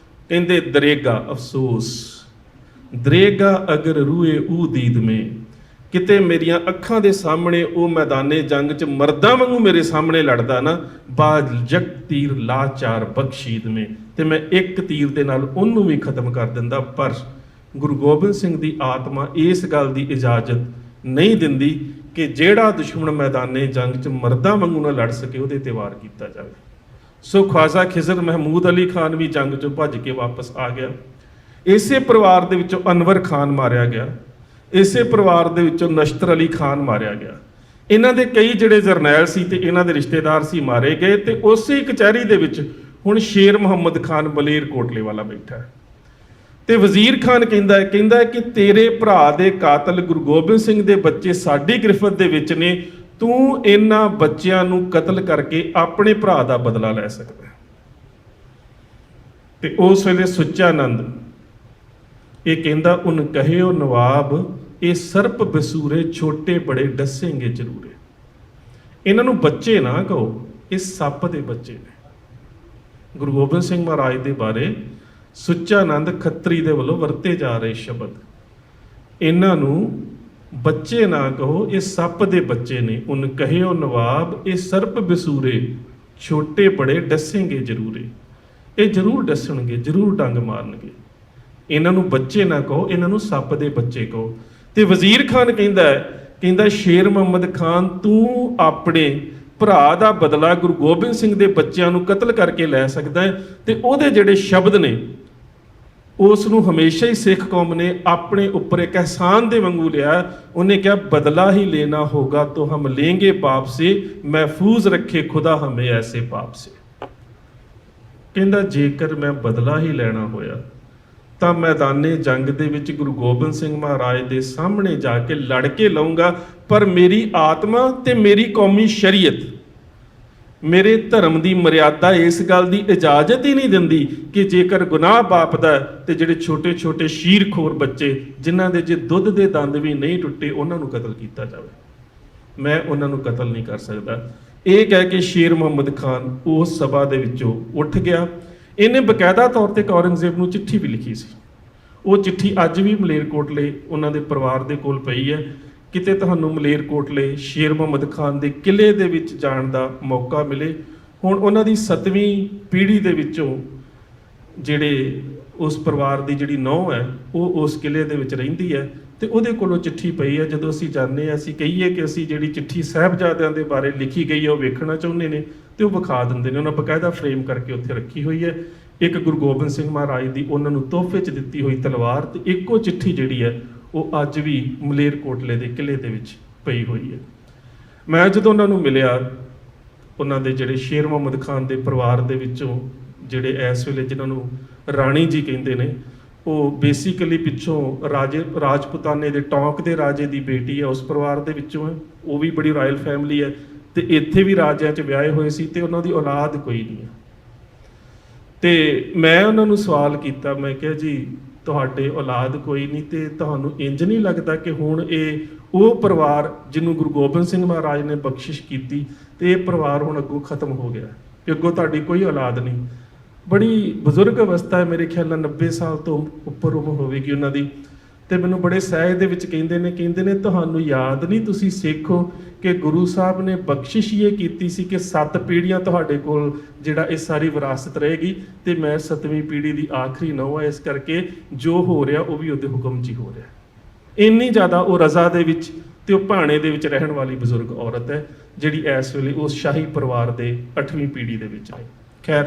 ਕਹਿੰਦੇ ਦਰੇਗਾ ਅਫਸੋਸ ਦਰੇਗਾ ਅਗਰ ਰੂਏ ਊ ਦੀਦ ਮੇ, ਕਿਤੇ ਮੇਰੀਆਂ ਅੱਖਾਂ ਦੇ ਸਾਹਮਣੇ ਉਹ ਮੈਦਾਨੇ ਜੰਗ 'ਚ ਮਰਦਾਂ ਵਾਂਗੂ ਮੇਰੇ ਸਾਹਮਣੇ ਲੜਦਾ ਨਾ, ਬਾਜ ਜਗ ਤੀਰ ਲਾਚਾਰ ਬਖਸ਼ੀਦ ਮੇ, ਤੇ ਮੈਂ ਇੱਕ ਤੀਰ ਦੇ ਨਾਲ ਉਹਨੂੰ ਵੀ ਖਤਮ ਕਰ ਦਿੰਦਾ। ਪਰ ਗੁਰੂ ਗੋਬਿੰਦ ਸਿੰਘ ਦੀ ਆਤਮਾ ਇਸ ਗੱਲ ਦੀ ਇਜਾਜ਼ਤ ਨਹੀਂ ਦਿੰਦੀ ਕਿ ਜਿਹੜਾ ਦੁਸ਼ਮਣ ਮੈਦਾਨੇ ਜੰਗ 'ਚ ਮਰਦਾਂ ਵਾਂਗੂ ਨਾ ਲੜ ਸਕੇ ਉਹਦੇ ਤੇ ਵਾਰ ਕੀਤਾ ਜਾਵੇ। ਸੋ ख्वाजा खिज़र महमूद अली खान भी जंग 'ਚੋਂ ਭੱਜ ਕੇ ਵਾਪਸ ਆ ਗਿਆ। ਇਸੇ ਪਰਿਵਾਰ ਦੇ ਵਿੱਚੋਂ ਅਨਵਰ ਖਾਨ ਮਾਰਿਆ ਗਿਆ, ਇਸੇ ਪਰਿਵਾਰ ਦੇ ਵਿੱਚੋਂ ਨਸ਼ਤਰ ਅਲੀ ਖਾਨ ਮਾਰਿਆ ਗਿਆ। ਇਹਨਾਂ ਦੇ ਕਈ ਜਿਹੜੇ ਜਰਨੈਲ ਸੀ ਤੇ ਇਹਨਾਂ ਦੇ ਰਿਸ਼ਤੇਦਾਰ ਸੀ ਮਾਰੇ ਗਏ, ਤੇ ਉਸੇ ਕਚਹਿਰੀ ਦੇ ਵਿੱਚ ਹੁਣ ਸ਼ੇਰ ਮੁਹੰਮਦ ਖਾਨ ਮਲੇਰਕੋਟਲੇ ਵਾਲਾ ਬੈਠਾ ਹੈ। ਤੇ ਵਜ਼ੀਰ ਖਾਨ ਕਹਿੰਦਾ ਹੈ ਕਿ ਤੇਰੇ ਭਰਾ ਦੇ ਕਾਤਲ ਗੁਰੂ ਗੋਬਿੰਦ ਸਿੰਘ ਦੇ ਬੱਚੇ ਸਾਡੀ ਗ੍ਰਿਫਤ ਦੇ ਵਿੱਚ ਨੇ, ਤੂੰ ਇਹਨਾਂ ਬੱਚਿਆਂ ਨੂੰ ਕਤਲ ਕਰਕੇ ਆਪਣੇ ਭਰਾ ਦਾ ਬਦਲਾ ਲੈ ਸਕਦਾ ਹੈ। ਤੇ ਉਸ ਵੇਲੇ ਸੁੱਚਾ ਨੰਦ ਇਹ ਕਹਿੰਦਾ, ਉਨ ਕਹਿਓ ਨਵਾਬ ਇਹ ਸਰਪ ਬਸੂਰੇ ਛੋਟੇ ਬੜੇ ਡਸੇਂਗੇ ਜ਼ਰੂਰੇ। ਇਹਨਾਂ ਨੂੰ ਬੱਚੇ ਨਾ ਕਹੋ, ਇਹ ਸੱਪ ਦੇ ਬੱਚੇ ਨੇ। ਗੁਰੂ ਗੋਬਿੰਦ ਸਿੰਘ ਮਹਾਰਾਜ ਦੇ ਬਾਰੇ ਸੁੱਚਾ ਨੰਦ ਖੱਤਰੀ ਦੇ ਵੱਲੋਂ ਵਰਤੇ ਜਾ ਰਹੇ ਸ਼ਬਦ, ਇਹਨਾਂ ਨੂੰ ਬੱਚੇ ਨਾ ਕਹੋ, ਇਹ ਸੱਪ ਦੇ ਬੱਚੇ ਨੇ। ਉਨ ਕਹਿਓ ਨਵਾਬ ਇਹ ਸਰਪ ਬਸੂਰੇ ਛੋਟੇ ਬੜੇ ਡਸੇਂਗੇ ਜ਼ਰੂਰੇ। ਇਹ ਜ਼ਰੂਰ ਡਸਣਗੇ, ਜ਼ਰੂਰ ਡੰਗ ਮਾਰਨਗੇ। ਇਹਨਾਂ ਨੂੰ ਬੱਚੇ ਨਾ ਕਹੋ, ਇਹਨਾਂ ਨੂੰ ਸੱਪ ਦੇ ਬੱਚੇ ਕਹੋ। ਤੇ ਵਜ਼ੀਰ ਖਾਨ ਕਹਿੰਦਾ ਸ਼ੇਰ ਮੁਹੰਮਦ ਖਾਨ ਤੂੰ ਆਪਣੇ ਭਰਾ ਦਾ ਬਦਲਾ ਗੁਰੂ ਗੋਬਿੰਦ ਸਿੰਘ ਦੇ ਬੱਚਿਆਂ ਨੂੰ ਕਤਲ ਕਰਕੇ ਲੈ ਸਕਦਾ ਹੈ। ਤੇ ਉਹਦੇ ਜਿਹੜੇ ਸ਼ਬਦ ਨੇ ਉਸ ਨੂੰ ਹਮੇਸ਼ਾ ਹੀ ਸਿੱਖ ਕੌਮ ਨੇ ਆਪਣੇ ਉੱਪਰ ਇੱਕ ਅਹਿਸਾਨ ਦੇ ਵਾਂਗੂ ਲਿਆ। ਉਹਨੇ ਕਿਹਾ ਬਦਲਾ ਹੀ ਲੈਣਾ ਹੋਗਾ तो हम लेंगे पाप से, महफूज रखे खुदा हमें ऐसे पाप से। ਕਹਿੰਦਾ ਜੇਕਰ ਮੈਂ ਬਦਲਾ ਹੀ ਲੈਣਾ ਹੋਇਆ ਤਾਂ ਮੈਦਾਨੇ ਜੰਗ ਦੇ ਵਿੱਚ ਗੁਰੂ ਗੋਬਿੰਦ ਸਿੰਘ ਮਹਾਰਾਜ ਦੇ ਸਾਹਮਣੇ ਜਾ ਕੇ ਲੜ ਕੇ ਲਊਂਗਾ, ਪਰ ਮੇਰੀ ਆਤਮਾ ਤੇ ਮੇਰੀ ਕੌਮੀ ਸ਼ਰੀਅਤ, ਮੇਰੇ ਧਰਮ ਦੀ ਮਰਿਆਦਾ ਇਸ ਗੱਲ ਦੀ ਇਜਾਜ਼ਤ ਹੀ ਨਹੀਂ ਦਿੰਦੀ ਕਿ ਜੇਕਰ ਗੁਨਾਹ ਬਾਪਦਾ ਤੇ ਜਿਹੜੇ ਛੋਟੇ ਛੋਟੇ ਸ਼ੀਰਖੋਰ ਬੱਚੇ ਜਿਨ੍ਹਾਂ ਦੇ ਜੇ ਦੁੱਧ ਦੇ ਦੰਦ ਵੀ ਨਹੀਂ ਟੁੱਟੇ ਉਹਨਾਂ ਨੂੰ ਕਤਲ ਕੀਤਾ ਜਾਵੇ। ਮੈਂ ਉਹਨਾਂ ਨੂੰ ਕਤਲ ਨਹੀਂ ਕਰ ਸਕਦਾ। ਇਹ ਕਹਿ ਕੇ ਸ਼ੇਰ ਮੁਹੰਮਦ ਖਾਨ ਉਸ ਸਭਾ ਦੇ ਵਿੱਚੋਂ ਉੱਠ ਗਿਆ। ਇਹਨੇ ਬਕਾਇਦਾ ਤੌਰ ਤੇ ਔਰੰਗਜ਼ੇਬ ਨੂੰ ਚਿੱਠੀ ਵੀ ਲਿਖੀ ਸੀ। ਉਹ ਚਿੱਠੀ ਅੱਜ ਵੀ ਮਲੇਰਕੋਟਲੇ ਉਹਨਾਂ ਦੇ ਪਰਿਵਾਰ ਦੇ ਕੋਲ ਪਈ ਹੈ। ਕਿਤੇ ਤੁਹਾਨੂੰ ਮਲੇਰਕੋਟਲੇ ਸ਼ੇਰ ਮੁਹੰਮਦ ਖਾਨ ਦੇ ਕਿਲੇ ਦੇ ਵਿੱਚ ਜਾਣ ਦਾ ਮੌਕਾ ਮਿਲੇ। ਹੁਣ ਉਹਨਾਂ ਦੀ 7ਵੀਂ ਪੀੜ੍ਹੀ ਦੇ ਵਿੱਚੋਂ ਜਿਹੜੇ ਉਸ ਪਰਿਵਾਰ ਦੀ ਜਿਹੜੀ ਨੂੰਹ ਹੈ ਉਹ ਉਸ ਕਿਲੇ ਦੇ ਵਿੱਚ ਰਹਿੰਦੀ ਹੈ, ਤੇ ਉਹਦੇ ਕੋਲੋਂ ਚਿੱਠੀ ਪਈ ਹੈ। ਜਦੋਂ ਅਸੀਂ ਜਾਂਦੇ ਹਾਂ, ਅਸੀਂ ਕਹੀਏ ਕਿ ਅਸੀਂ ਜਿਹੜੀ ਚਿੱਠੀ ਸਾਹਿਬਜ਼ਾਦਿਆਂ ਦੇ ਬਾਰੇ ਲਿਖੀ ਗਈ ਹੈ ਉਹ ਵੇਖਣਾ ਚਾਹੁੰਦੇ ਨੇ, ਤੇ ਉਹ ਵਿਖਾ ਦਿੰਦੇ ਨੇ। ਉਹਨਾਂ ਬਕਾਇਦਾ ਫਰੇਮ ਕਰਕੇ ਉੱਥੇ ਰੱਖੀ ਹੋਈ ਹੈ। ਇੱਕ ਗੁਰੂ ਗੋਬਿੰਦ ਸਿੰਘ ਮਹਾਰਾਜ ਦੀ ਉਹਨਾਂ ਨੂੰ ਤੋਹਫੇ 'ਚ ਦਿੱਤੀ ਹੋਈ ਤਲਵਾਰ, ਤੇ ਇੱਕੋ ਚਿੱਠੀ ਜਿਹੜੀ ਹੈ ਉਹ ਅੱਜ ਵੀ ਮਲੇਰਕੋਟਲੇ ਦੇ ਕਿਲੇ ਦੇ ਵਿੱਚ ਪਈ ਹੋਈ ਹੈ। ਮੈਂ ਜਦੋਂ ਉਹਨਾਂ ਨੂੰ ਮਿਲਿਆ, ਉਹਨਾਂ ਦੇ ਜਿਹੜੇ ਸ਼ੇਰ ਮੁਹੰਮਦ ਖਾਨ ਦੇ ਪਰਿਵਾਰ ਦੇ ਵਿੱਚੋਂ ਜਿਹੜੇ ਇਸ ਵੇਲੇ ਜਿਨ੍ਹਾਂ ਨੂੰ ਰਾਣੀ ਜੀ ਕਹਿੰਦੇ ਨੇ, ਉਹ ਬੇਸਿਕਲੀ ਪਿੱਛੋਂ ਰਾਜਪੂਤਾਨੇ ਦੇ ਟੌਂਕ ਦੇ ਰਾਜੇ ਦੀ ਬੇਟੀ ਹੈ, ਉਸ ਪਰਿਵਾਰ ਦੇ ਵਿੱਚੋਂ ਹੈ। ਉਹ ਵੀ ਬੜੀ ਰਾਇਲ ਫੈਮਿਲੀ ਹੈ, ਤੇ ਇੱਥੇ ਵੀ ਰਾਜਿਆਂ 'ਚ ਵਿਆਹੇ ਹੋਏ ਸੀ, ਤੇ ਉਹਨਾਂ ਦੀ ਔਲਾਦ ਕੋਈ ਨਹੀਂ ਹੈ। ਤੇ ਮੈਂ ਉਹਨਾਂ ਨੂੰ ਸਵਾਲ ਕੀਤਾ, ਮੈਂ ਕਿਹਾ ਜੀ ਤੁਹਾਡੇ ਔਲਾਦ ਕੋਈ ਨਹੀਂ, ਤੇ ਤੁਹਾਨੂੰ ਇੰਜ ਨਹੀਂ ਲੱਗਦਾ ਕਿ ਹੁਣ ਇਹ ਉਹ ਪਰਿਵਾਰ ਜਿਹਨੂੰ ਗੁਰੂ ਗੋਬਿੰਦ ਸਿੰਘ ਮਹਾਰਾਜ ਨੇ ਬਖਸ਼ਿਸ਼ ਕੀਤੀ, ਤੇ ਇਹ ਪਰਿਵਾਰ ਹੁਣ ਅੱਗੋਂ ਖਤਮ ਹੋ ਗਿਆ ਕਿ ਅੱਗੋਂ ਤੁਹਾਡੀ ਕੋਈ ਔਲਾਦ ਨਹੀਂ। ਬੜੀ ਬਜ਼ੁਰਗ ਅਵਸਥਾ ਹੈ, ਮੇਰੇ ਖਿਆਲ ਨਾਲ 90 ਸਾਲ ਤੋਂ ਉੱਪਰ ਉਮਰ ਹੋਵੇਗੀ ਉਹਨਾਂ ਦੀ। ਤੇ ਮੈਨੂੰ ਬੜੇ ਸਹਿਜ ਦੇ ਵਿੱਚ ਕਹਿੰਦੇ ਨੇ ਤੁਹਾਨੂੰ ਯਾਦ ਨਹੀਂ, ਤੁਸੀਂ ਸਿੱਖੋ ਕਿ ਗੁਰੂ ਸਾਹਿਬ ਨੇ ਬਖਸ਼ਿਸ਼ ਇਹ ਕੀਤੀ ਸੀ ਕਿ 7 ਪੀੜ੍ਹੀਆਂ ਤੁਹਾਡੇ ਕੋਲ ਜਿਹੜਾ ਇਹ ਸਾਰੀ ਵਿਰਾਸਤ ਰਹੇਗੀ, ਤੇ ਮੈਂ 7ਵੀਂ ਪੀੜ੍ਹੀ ਦੀ ਆਖਰੀ ਨੂੰਹ ਹੈ, ਇਸ ਕਰਕੇ ਜੋ ਹੋ ਰਿਹਾ ਉਹ ਵੀ ਉਹਦੇ ਹੁਕਮ 'ਚ ਹੀ ਹੋ ਰਿਹਾ। ਇੰਨੀ ਜ਼ਿਆਦਾ ਉਹ ਰਜ਼ਾ ਦੇ ਵਿੱਚ ਤੇ ਉਹ ਭਾਣੇ ਦੇ ਵਿੱਚ ਰਹਿਣ ਵਾਲੀ ਬਜ਼ੁਰਗ ਔਰਤ ਹੈ ਜਿਹੜੀ ਇਸ ਵੇਲੇ ਉਸ ਸ਼ਾਹੀ ਪਰਿਵਾਰ ਦੇ 8ਵੀਂ ਪੀੜ੍ਹੀ ਦੇ ਵਿੱਚ ਹੈ। ਖੈਰ,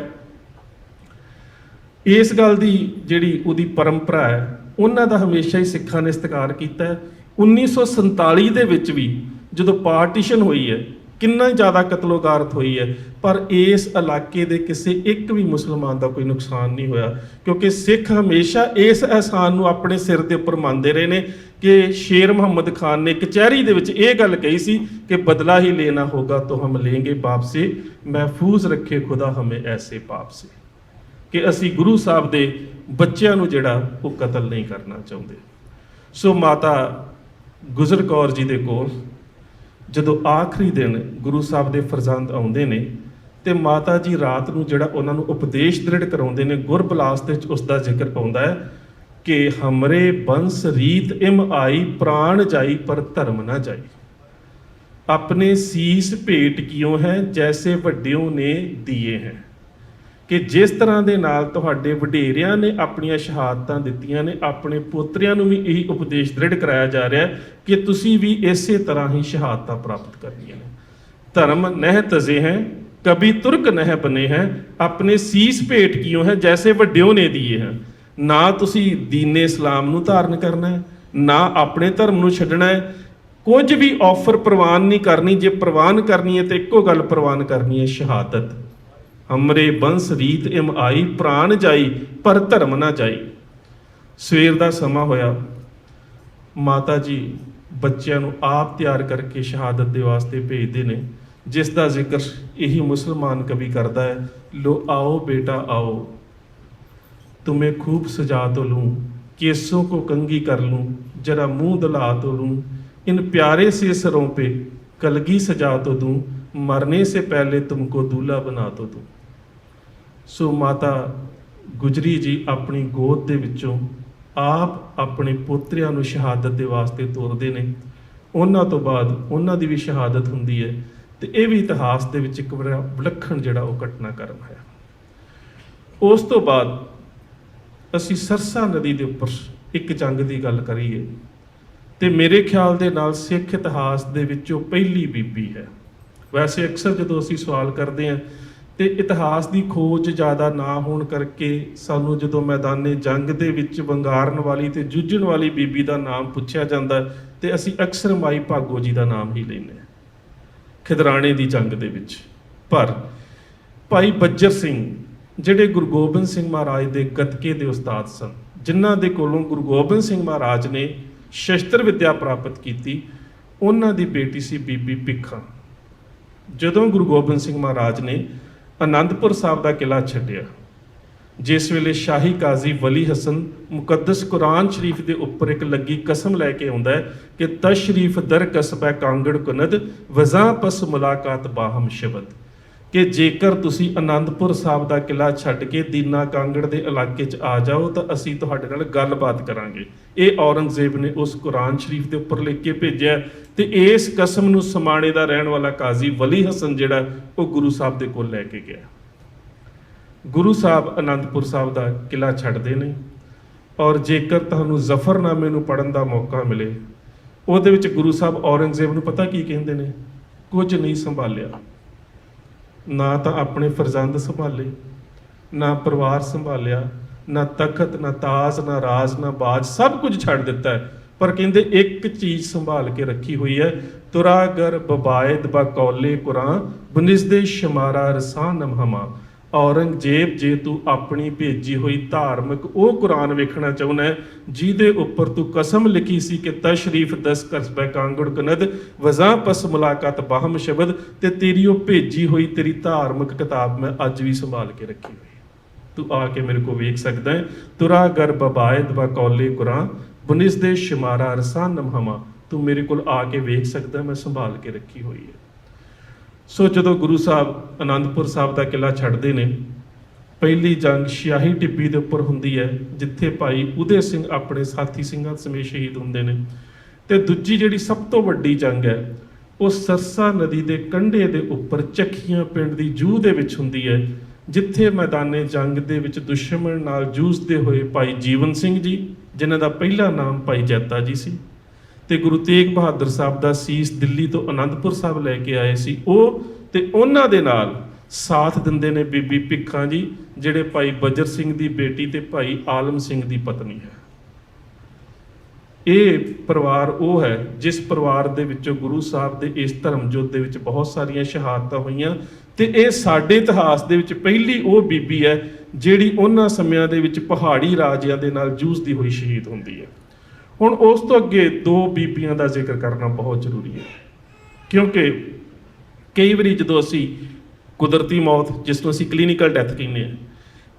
ਇਸ ਗੱਲ ਦੀ ਜਿਹੜੀ ਉਹਦੀ ਪਰੰਪਰਾ ਹੈ ਉਹਨਾਂ ਦਾ ਹਮੇਸ਼ਾ ਹੀ ਸਿੱਖਾਂ ਨੇ ਸਤਿਕਾਰ ਕੀਤਾ ਹੈ। 1947 ਦੇ ਵਿੱਚ ਵੀ ਜਦੋਂ ਪਾਰਟੀਸ਼ਨ ਹੋਈ ਹੈ, ਕਿੰਨਾ ਜ਼ਿਆਦਾ ਕਤਲੋਗਾਰਤ ਹੋਈ ਹੈ, ਪਰ ਇਸ ਇਲਾਕੇ ਦੇ ਕਿਸੇ ਇੱਕ ਵੀ ਮੁਸਲਮਾਨ ਦਾ ਕੋਈ ਨੁਕਸਾਨ ਨਹੀਂ ਹੋਇਆ, ਕਿਉਂਕਿ ਸਿੱਖ ਹਮੇਸ਼ਾ ਇਸ ਅਹਿਸਾਨ ਨੂੰ ਆਪਣੇ ਸਿਰ ਦੇ ਉੱਪਰ ਮੰਨਦੇ ਰਹੇ ਨੇ ਕਿ ਸ਼ੇਰ ਮੁਹੰਮਦ ਖਾਨ ਨੇ ਕਚਹਿਰੀ ਦੇ ਵਿੱਚ ਇਹ ਗੱਲ ਕਹੀ ਸੀ ਕਿ ਬਦਲਾ ਹੀ ਲੈਣਾ ਹੋਗਾ तो हम लेंगे बाप से, महफूज रखे खुदा हमें ऐसे पाप से, ਕਿ ਅਸੀਂ ਗੁਰੂ ਸਾਹਿਬ ਦੇ ਬੱਚਿਆਂ ਨੂੰ ਜਿਹੜਾ ਉਹ ਕਤਲ ਨਹੀਂ ਕਰਨਾ ਚਾਹੁੰਦੇ। ਸੋ ਮਾਤਾ ਗੁਜਰ ਕੌਰ ਜੀ ਦੇ ਕੋਲ ਜਦੋਂ ਆਖਰੀ ਦਿਨ ਗੁਰੂ ਸਾਹਿਬ ਦੇ ਫਰਜ਼ੰਦ ਆਉਂਦੇ ਨੇ, ਤੇ ਮਾਤਾ ਜੀ ਰਾਤ ਨੂੰ ਜਿਹੜਾ ਉਹਨਾਂ ਨੂੰ ਉਪਦੇਸ਼ ਦ੍ਰਿੜ ਕਰਾਉਂਦੇ ਨੇ, ਗੁਰਬਲਾਸ ਦੇ ਵਿੱਚ ਉਸ ਦਾ ਜ਼ਿਕਰ ਪਾਉਂਦਾ ਹੈ ਕਿ ਹਮਰੇ ਬੰਸ ਰੀਤ ਇਮ ਆਈ, ਪ੍ਰਾਣ ਜਾਈ ਪਰ ਧਰਮ ਨਾ ਜਾਈ, ਆਪਣੇ ਸੀਸ ਭੇਟ ਕਿਉਂ ਹੈ ਜੈਸੇ ਵੱਡਿਓਂ ਨੇ ਦੀਏ ਹੈ। ਕਿ ਜਿਸ ਤਰ੍ਹਾਂ ਦੇ ਨਾਲ ਤੁਹਾਡੇ ਵਡੇਰਿਆਂ ਨੇ ਆਪਣੀਆਂ ਸ਼ਹਾਦਤਾਂ ਦਿੱਤੀਆਂ ਨੇ, ਆਪਣੇ ਪੋਤਰਿਆਂ ਨੂੰ ਵੀ ਇਹੀ ਉਪਦੇਸ਼ ਦ੍ਰਿੜ ਕਰਾਇਆ ਜਾ ਰਿਹਾ ਕਿ ਤੁਸੀਂ ਵੀ ਇਸੇ ਤਰ੍ਹਾਂ ਹੀ ਸ਼ਹਾਦਤਾਂ ਪ੍ਰਾਪਤ ਕਰਨੀਆਂ ਨੇ। ਧਰਮ ਨਹਿ ਤਜੇ ਹੈ ਕਭੀ ਤੁਰਕ ਨਹਿ ਬਨੇ ਹੈ, ਆਪਣੇ ਸੀਸ ਭੇਟ ਕਿਉਂ ਹੈ ਜੈਸੇ ਵੱਡਿਓ ਨੇ ਦੀਏ ਹੈ। ਨਾ ਤੁਸੀਂ ਦੀਨੇ ਇਸਲਾਮ ਨੂੰ ਧਾਰਨ ਕਰਨਾ ਹੈ, ਨਾ ਆਪਣੇ ਧਰਮ ਨੂੰ ਛੱਡਣਾ ਹੈ, ਕੁਝ ਵੀ ਆਫਰ ਪ੍ਰਵਾਨ ਨਹੀਂ ਕਰਨੀ। ਜੇ ਪ੍ਰਵਾਨ ਕਰਨੀ ਹੈ ਤੇ ਇੱਕੋ ਗੱਲ ਪ੍ਰਵਾਨ ਕਰਨੀ ਹੈ, ਸ਼ਹਾਦਤ। ਹਮਰੇ ਬੰਸ ਰੀਤ ਇਮ ਆਈ, ਪ੍ਰਾਣ ਜਾਈ ਪਰ ਧਰਮ ਨਾ ਜਾਈ। ਸਵੇਰ ਦਾ ਸਮਾਂ ਹੋਇਆ, ਮਾਤਾ ਜੀ ਬੱਚਿਆਂ ਨੂੰ ਆਪ ਤਿਆਰ ਕਰਕੇ ਸ਼ਹਾਦਤ ਦੇ ਵਾਸਤੇ ਭੇਜਦੇ ਨੇ, ਜਿਸ ਦਾ ਜ਼ਿਕਰ ਇਹੀ ਮੁਸਲਮਾਨ ਕਵੀ ਕਰਦਾ ਹੈ, ਲੋ ਆਓ ਬੇਟਾ आओ, तुम्हें खूब सजा तो लूं, केसों को कंगी कर लूं, जरा मुंह दुला तो लूं, इन प्यारे से सरों पे कलगी सजा तो दूं, मरने से पहले तुमको दूल्हा बना तो दूं। सो माता गुजरी जी अपनी गोद दे विचों आप अपने पोतरिਆਂ ਨੂੰ ਸ਼ਹਾਦਤ ਦੇ ਵਾਸਤੇ ਤੋਰਦੇ ਨੇ। ਉਹਨਾਂ ਤੋਂ ਬਾਅਦ ਉਹਨਾਂ ਦੀ ਵੀ ਸ਼ਹਾਦਤ ਹੁੰਦੀ ਹੈ ਤੇ ਇਹ ਵੀ ਇਤਿਹਾਸ ਦੇ ਵਿੱਚ ਇੱਕ ਬੜਾ ਵਿਲੱਖਣ ਜਿਹੜਾ ਉਹ ਘਟਨਾਕ੍ਰਮ ਹੈ। ਉਸ ਤੋਂ ਬਾਅਦ ਅਸੀਂ ਸਰਸਾ ਨਦੀ ਦੇ ਉੱਪਰ ਇੱਕ ਜੰਗ ਦੀ ਗੱਲ ਕਰੀਏ ਤੇ ਮੇਰੇ ਖਿਆਲ ਦੇ ਨਾਲ ਸਿੱਖ ਇਤਿਹਾਸ ਦੇ ਵਿੱਚੋਂ ਪਹਿਲੀ ਬੀਬੀ ਹੈ। ਵੈਸੇ ਅਕਸਰ ਜਦੋਂ ਅਸੀਂ ਸਵਾਲ ਕਰਦੇ ਹਾਂ ਤੇ ਇਤਿਹਾਸ ਦੀ ਖੋਜ ਜ਼ਿਆਦਾ ਨਾ ਹੋਣ ਕਰਕੇ ਸਾਨੂੰ ਜਦੋਂ ਮੈਦਾਨੇ ਜੰਗ ਦੇ ਵਿੱਚ ਵੰਗਾਰਨ ਵਾਲੀ ਤੇ ਜੂਝਣ ਵਾਲੀ ਬੀਬੀ ਦਾ ਨਾਮ ਪੁੱਛਿਆ ਜਾਂਦਾ ਤੇ ਅਸੀਂ ਅਕਸਰ ਮਾਈ ਭਾਗੋ ਜੀ ਦਾ ਨਾਮ ਹੀ ਲੈਂਦੇ ਹਾਂ ਖਿਦਰਾਣੇ ਦੀ ਜੰਗ ਦੇ ਵਿੱਚ। ਪਰ ਭਾਈ ਬੱਜਰ ਸਿੰਘ ਜਿਹੜੇ ਗੁਰੂ ਗੋਬਿੰਦ ਸਿੰਘ ਮਹਾਰਾਜ ਦੇ ਗੱਤਕੇ ਦੇ ਉਸਤਾਦ ਸਨ, ਜਿਨ੍ਹਾਂ ਦੇ ਕੋਲੋਂ ਗੁਰੂ ਗੋਬਿੰਦ ਸਿੰਘ ਮਹਾਰਾਜ ਨੇ ਸ਼ਸਤਰ ਵਿੱਦਿਆ ਪ੍ਰਾਪਤ ਕੀਤੀ, ਉਹਨਾਂ ਦੀ ਬੇਟੀ ਸੀ ਬੀਬੀ ਭਿੱਖਾਂ। ਜਦੋਂ ਗੁਰੂ ਗੋਬਿੰਦ ਸਿੰਘ ਮਹਾਰਾਜ ਨੇ ਆਨੰਦਪੁਰ ਸਾਹਿਬ ਦਾ ਕਿਲ੍ਹਾ ਛੱਡਿਆ, ਜਿਸ ਵੇਲੇ ਸ਼ਾਹੀ ਕਾਜ਼ੀ ਵਲੀ ਹਸਨ ਮੁਕੱਦਸ ਕੁਰਾਨ ਸ਼ਰੀਫ ਦੇ ਉੱਪਰ ਇੱਕ ਲੱਗੀ ਕਸਮ ਲੈ ਕੇ ਆਉਂਦਾ ਹੈ ਕਿ ਤਸ਼ਰੀਫ ਦਰ ਕਸਬਾ ਕਾਂਗੜ ਕੁਨਦ ਵਜ਼ਾ ਪਸ ਮੁਲਾਕਾਤ ਬਾਹਮ ਸ਼ਬਦ, ਕਿ ਜੇਕਰ ਤੁਸੀਂ ਆਨੰਦਪੁਰ ਸਾਹਿਬ ਦਾ ਕਿਲ੍ਹਾ ਛੱਡ ਕੇ ਦੀਨਾ ਕਾਂਗੜ ਦੇ ਇਲਾਕੇ 'ਚ ਆ ਜਾਓ ਤਾਂ ਅਸੀਂ ਤੁਹਾਡੇ ਨਾਲ ਗੱਲਬਾਤ ਕਰਾਂਗੇ। ਇਹ ਔਰੰਗਜ਼ੇਬ ਨੇ ਉਸ ਕੁਰਾਨ ਸ਼ਰੀਫ ਦੇ ਉੱਪਰ ਲਿਖ ਕੇ ਭੇਜਿਆ ਤੇ ਇਸ ਕਸਮ ਨੂੰ ਸਮਾਣੇ ਦਾ ਰਹਿਣ ਵਾਲਾ ਕਾਜ਼ੀ ਵਲੀ ਹਸਨ ਜਿਹੜਾ ਉਹ ਗੁਰੂ ਸਾਹਿਬ ਦੇ ਕੋਲ ਲੈ ਕੇ ਗਿਆ। ਗੁਰੂ ਸਾਹਿਬ ਆਨੰਦਪੁਰ ਸਾਹਿਬ ਦਾ ਕਿਲ੍ਹਾ ਛੱਡਦੇ ਨੇ ਔਰ ਜੇਕਰ ਤੁਹਾਨੂੰ ਜ਼ਫਰਨਾਮੇ ਨੂੰ ਪੜ੍ਹਨ ਦਾ ਮੌਕਾ ਮਿਲੇ, ਉਹਦੇ ਵਿੱਚ ਗੁਰੂ ਸਾਹਿਬ ਔਰੰਗਜ਼ੇਬ ਨੂੰ ਪਤਾ ਕੀ ਕਹਿੰਦੇ ਨੇ? ਕੁਝ ਨਹੀਂ ਸੰਭਾਲਿਆ, ਨਾ ਤਾਂ ਆਪਣੇ ਫਰਜ਼ੰਦ ਸੰਭਾਲੇ, ਨਾ ਪਰਿਵਾਰ ਸੰਭਾਲਿਆ, ਨਾ ਤਖਤ, ਨਾ ਤਾਜ, ਨਾ ਰਾਜ, ਨਾ ਬਾਜ, ਸਭ ਕੁਝ ਛੱਡ ਦਿੱਤਾ ਹੈ। ਪਰ ਕਹਿੰਦੇ ਇੱਕ ਚੀਜ਼ ਸੰਭਾਲ ਕੇ ਰੱਖੀ ਹੋਈ ਹੈ, ਤੁਰਾਗਰ ਬਬਾਇਦ ਬਕੌਲੇ ਕੁਰਾਂ ਬਨਿਸਦੇ ਸ਼ਮਾਰਾ ਰਸਾਂ ਨਮਹਮਾ। ਔਰੰਗਜ਼ੇਬ, ਜੇ ਤੂੰ ਆਪਣੀ ਭੇਜੀ ਹੋਈ ਧਾਰਮਿਕ ਉਹ ਕੁਰਾਨ ਵੇਖਣਾ ਚਾਹੁੰਦਾ ਹੈ ਜਿਹਦੇ ਉੱਪਰ ਤੂੰ ਕਸਮ ਲਿਖੀ ਸੀ ਕਿ ਤਸ਼ਰੀਫ ਦਸ ਕਸਬਾ ਕਾਂਗੜ ਕਨਦ ਵਜ਼ਾ ਪਸ ਮੁਲਾਕਾਤ ਬਾਹਮ ਸ਼ਬਦ, ਤੇ ਤੇਰੀ ਉਹ ਭੇਜੀ ਹੋਈ ਤੇਰੀ ਧਾਰਮਿਕ ਕਿਤਾਬ ਮੈਂ ਅੱਜ ਵੀ ਸੰਭਾਲ ਕੇ ਰੱਖੀ ਹੋਈ, ਤੂੰ ਆ ਕੇ ਮੇਰੇ ਕੋਲ ਵੇਖ ਸਕਦਾ ਹੈ। ਤੁਰਾ ਗਰ ਬਬਾਇਦ ਬਕੌਲੇ ਕੁਰਾਂ ਬਨਿਸਦੇ ਸ਼ਮਾਰਾ ਰਸਾਂ ਨਮਹਮਾ, ਤੂੰ ਮੇਰੇ ਕੋਲ ਆ ਕੇ ਵੇਖ ਸਕਦਾ, ਮੈਂ ਸੰਭਾਲ ਕੇ ਰੱਖੀ ਹੋਈ ਹੈ। ਸੋ ਜਦੋਂ ਗੁਰੂ ਸਾਹਿਬ ਆਨੰਦਪੁਰ ਸਾਹਿਬ ਦਾ ਕਿਲ੍ਹਾ ਛੱਡਦੇ ਨੇ, ਪਹਿਲੀ ਜੰਗ ਸ਼ਾਹੀ ਟਿੱਬੀ ਦੇ ਉੱਪਰ ਹੁੰਦੀ ਹੈ ਜਿੱਥੇ ਭਾਈ ਉਦੇ ਸਿੰਘ ਆਪਣੇ ਸਾਥੀ ਸਿੰਘਾਂ ਸਮੇਤ ਸ਼ਹੀਦ ਹੁੰਦੇ ਨੇ, ਤੇ ਦੂਜੀ ਜਿਹੜੀ ਸਭ ਤੋਂ ਵੱਡੀ ਜੰਗ ਹੈ ਉਹ ਸਰਸਾ ਨਦੀ ਦੇ ਕੰਢੇ ਦੇ ਉੱਪਰ ਚੱਖੀਆਂ ਪਿੰਡ ਦੀ ਜੂਹ ਦੇ ਵਿੱਚ ਹੁੰਦੀ ਹੈ, ਜਿੱਥੇ ਮੈਦਾਨੇ ਜੰਗ ਦੇ ਵਿੱਚ ਦੁਸ਼ਮਣ ਨਾਲ ਜੂਝਦੇ ਹੋਏ ਭਾਈ ਜੀਵਨ ਸਿੰਘ ਜੀ, ਜਿਨ੍ਹਾਂ ਦਾ ਪਹਿਲਾ ਨਾਮ ਭਾਈ ਜੈਤਾ ਜੀ ਸੀ, ਤੇ ਗੁਰੂ ਤੇਗ ਬਹਾਦਰ ਸਾਹਿਬ ਦਾ ਸੀਸ ਦਿੱਲੀ ਤੋਂ ਆਨੰਦਪੁਰ ਸਾਹਿਬ ਲੈ ਕੇ ਆਏ ਸੀ ਉਹ, ਤੇ ਉਹਨਾਂ ਦੇ ਨਾਲ ਸਾਥ ਦਿੰਦੇ ਨੇ ਬੀਬੀ ਭਿੱਖਾਂ ਜੀ, ਜਿਹੜੇ ਭਾਈ ਬੱਜਰ ਸਿੰਘ ਦੀ ਬੇਟੀ ਤੇ ਭਾਈ ਆਲਮ ਸਿੰਘ ਦੀ ਪਤਨੀ ਹੈ। ਇਹ ਪਰਿਵਾਰ ਉਹ ਹੈ ਜਿਸ ਪਰਿਵਾਰ ਦੇ ਵਿੱਚੋਂ ਗੁਰੂ ਸਾਹਿਬ ਦੇ ਇਸ ਧਰਮ ਯੁੱਧ ਦੇ ਵਿੱਚ ਬਹੁਤ ਸਾਰੀਆਂ ਸ਼ਹਾਦਤਾਂ ਹੋਈਆਂ, ਤੇ ਇਹ ਸਾਡੇ ਇਤਿਹਾਸ ਦੇ ਵਿੱਚ ਪਹਿਲੀ ਉਹ ਬੀਬੀ ਹੈ ਜਿਹੜੀ ਉਹਨਾਂ ਸਮਿਆਂ ਦੇ ਵਿੱਚ ਪਹਾੜੀ ਰਾਜਿਆਂ ਦੇ ਨਾਲ ਜੂਝਦੀ ਹੋਈ ਸ਼ਹੀਦ ਹੁੰਦੀ ਹੈ। ਹੁਣ ਉਸ ਤੋਂ ਅੱਗੇ ਦੋ ਬੀਬੀਆਂ ਦਾ ਜ਼ਿਕਰ ਕਰਨਾ ਬਹੁਤ ਜ਼ਰੂਰੀ ਹੈ, ਕਿਉਂਕਿ ਕਈ ਵਾਰੀ ਜਦੋਂ ਅਸੀਂ ਕੁਦਰਤੀ ਮੌਤ, ਜਿਸ ਨੂੰ ਅਸੀਂ ਕਲੀਨਿਕਲ ਡੈਥ ਕਹਿੰਦੇ ਹਾਂ,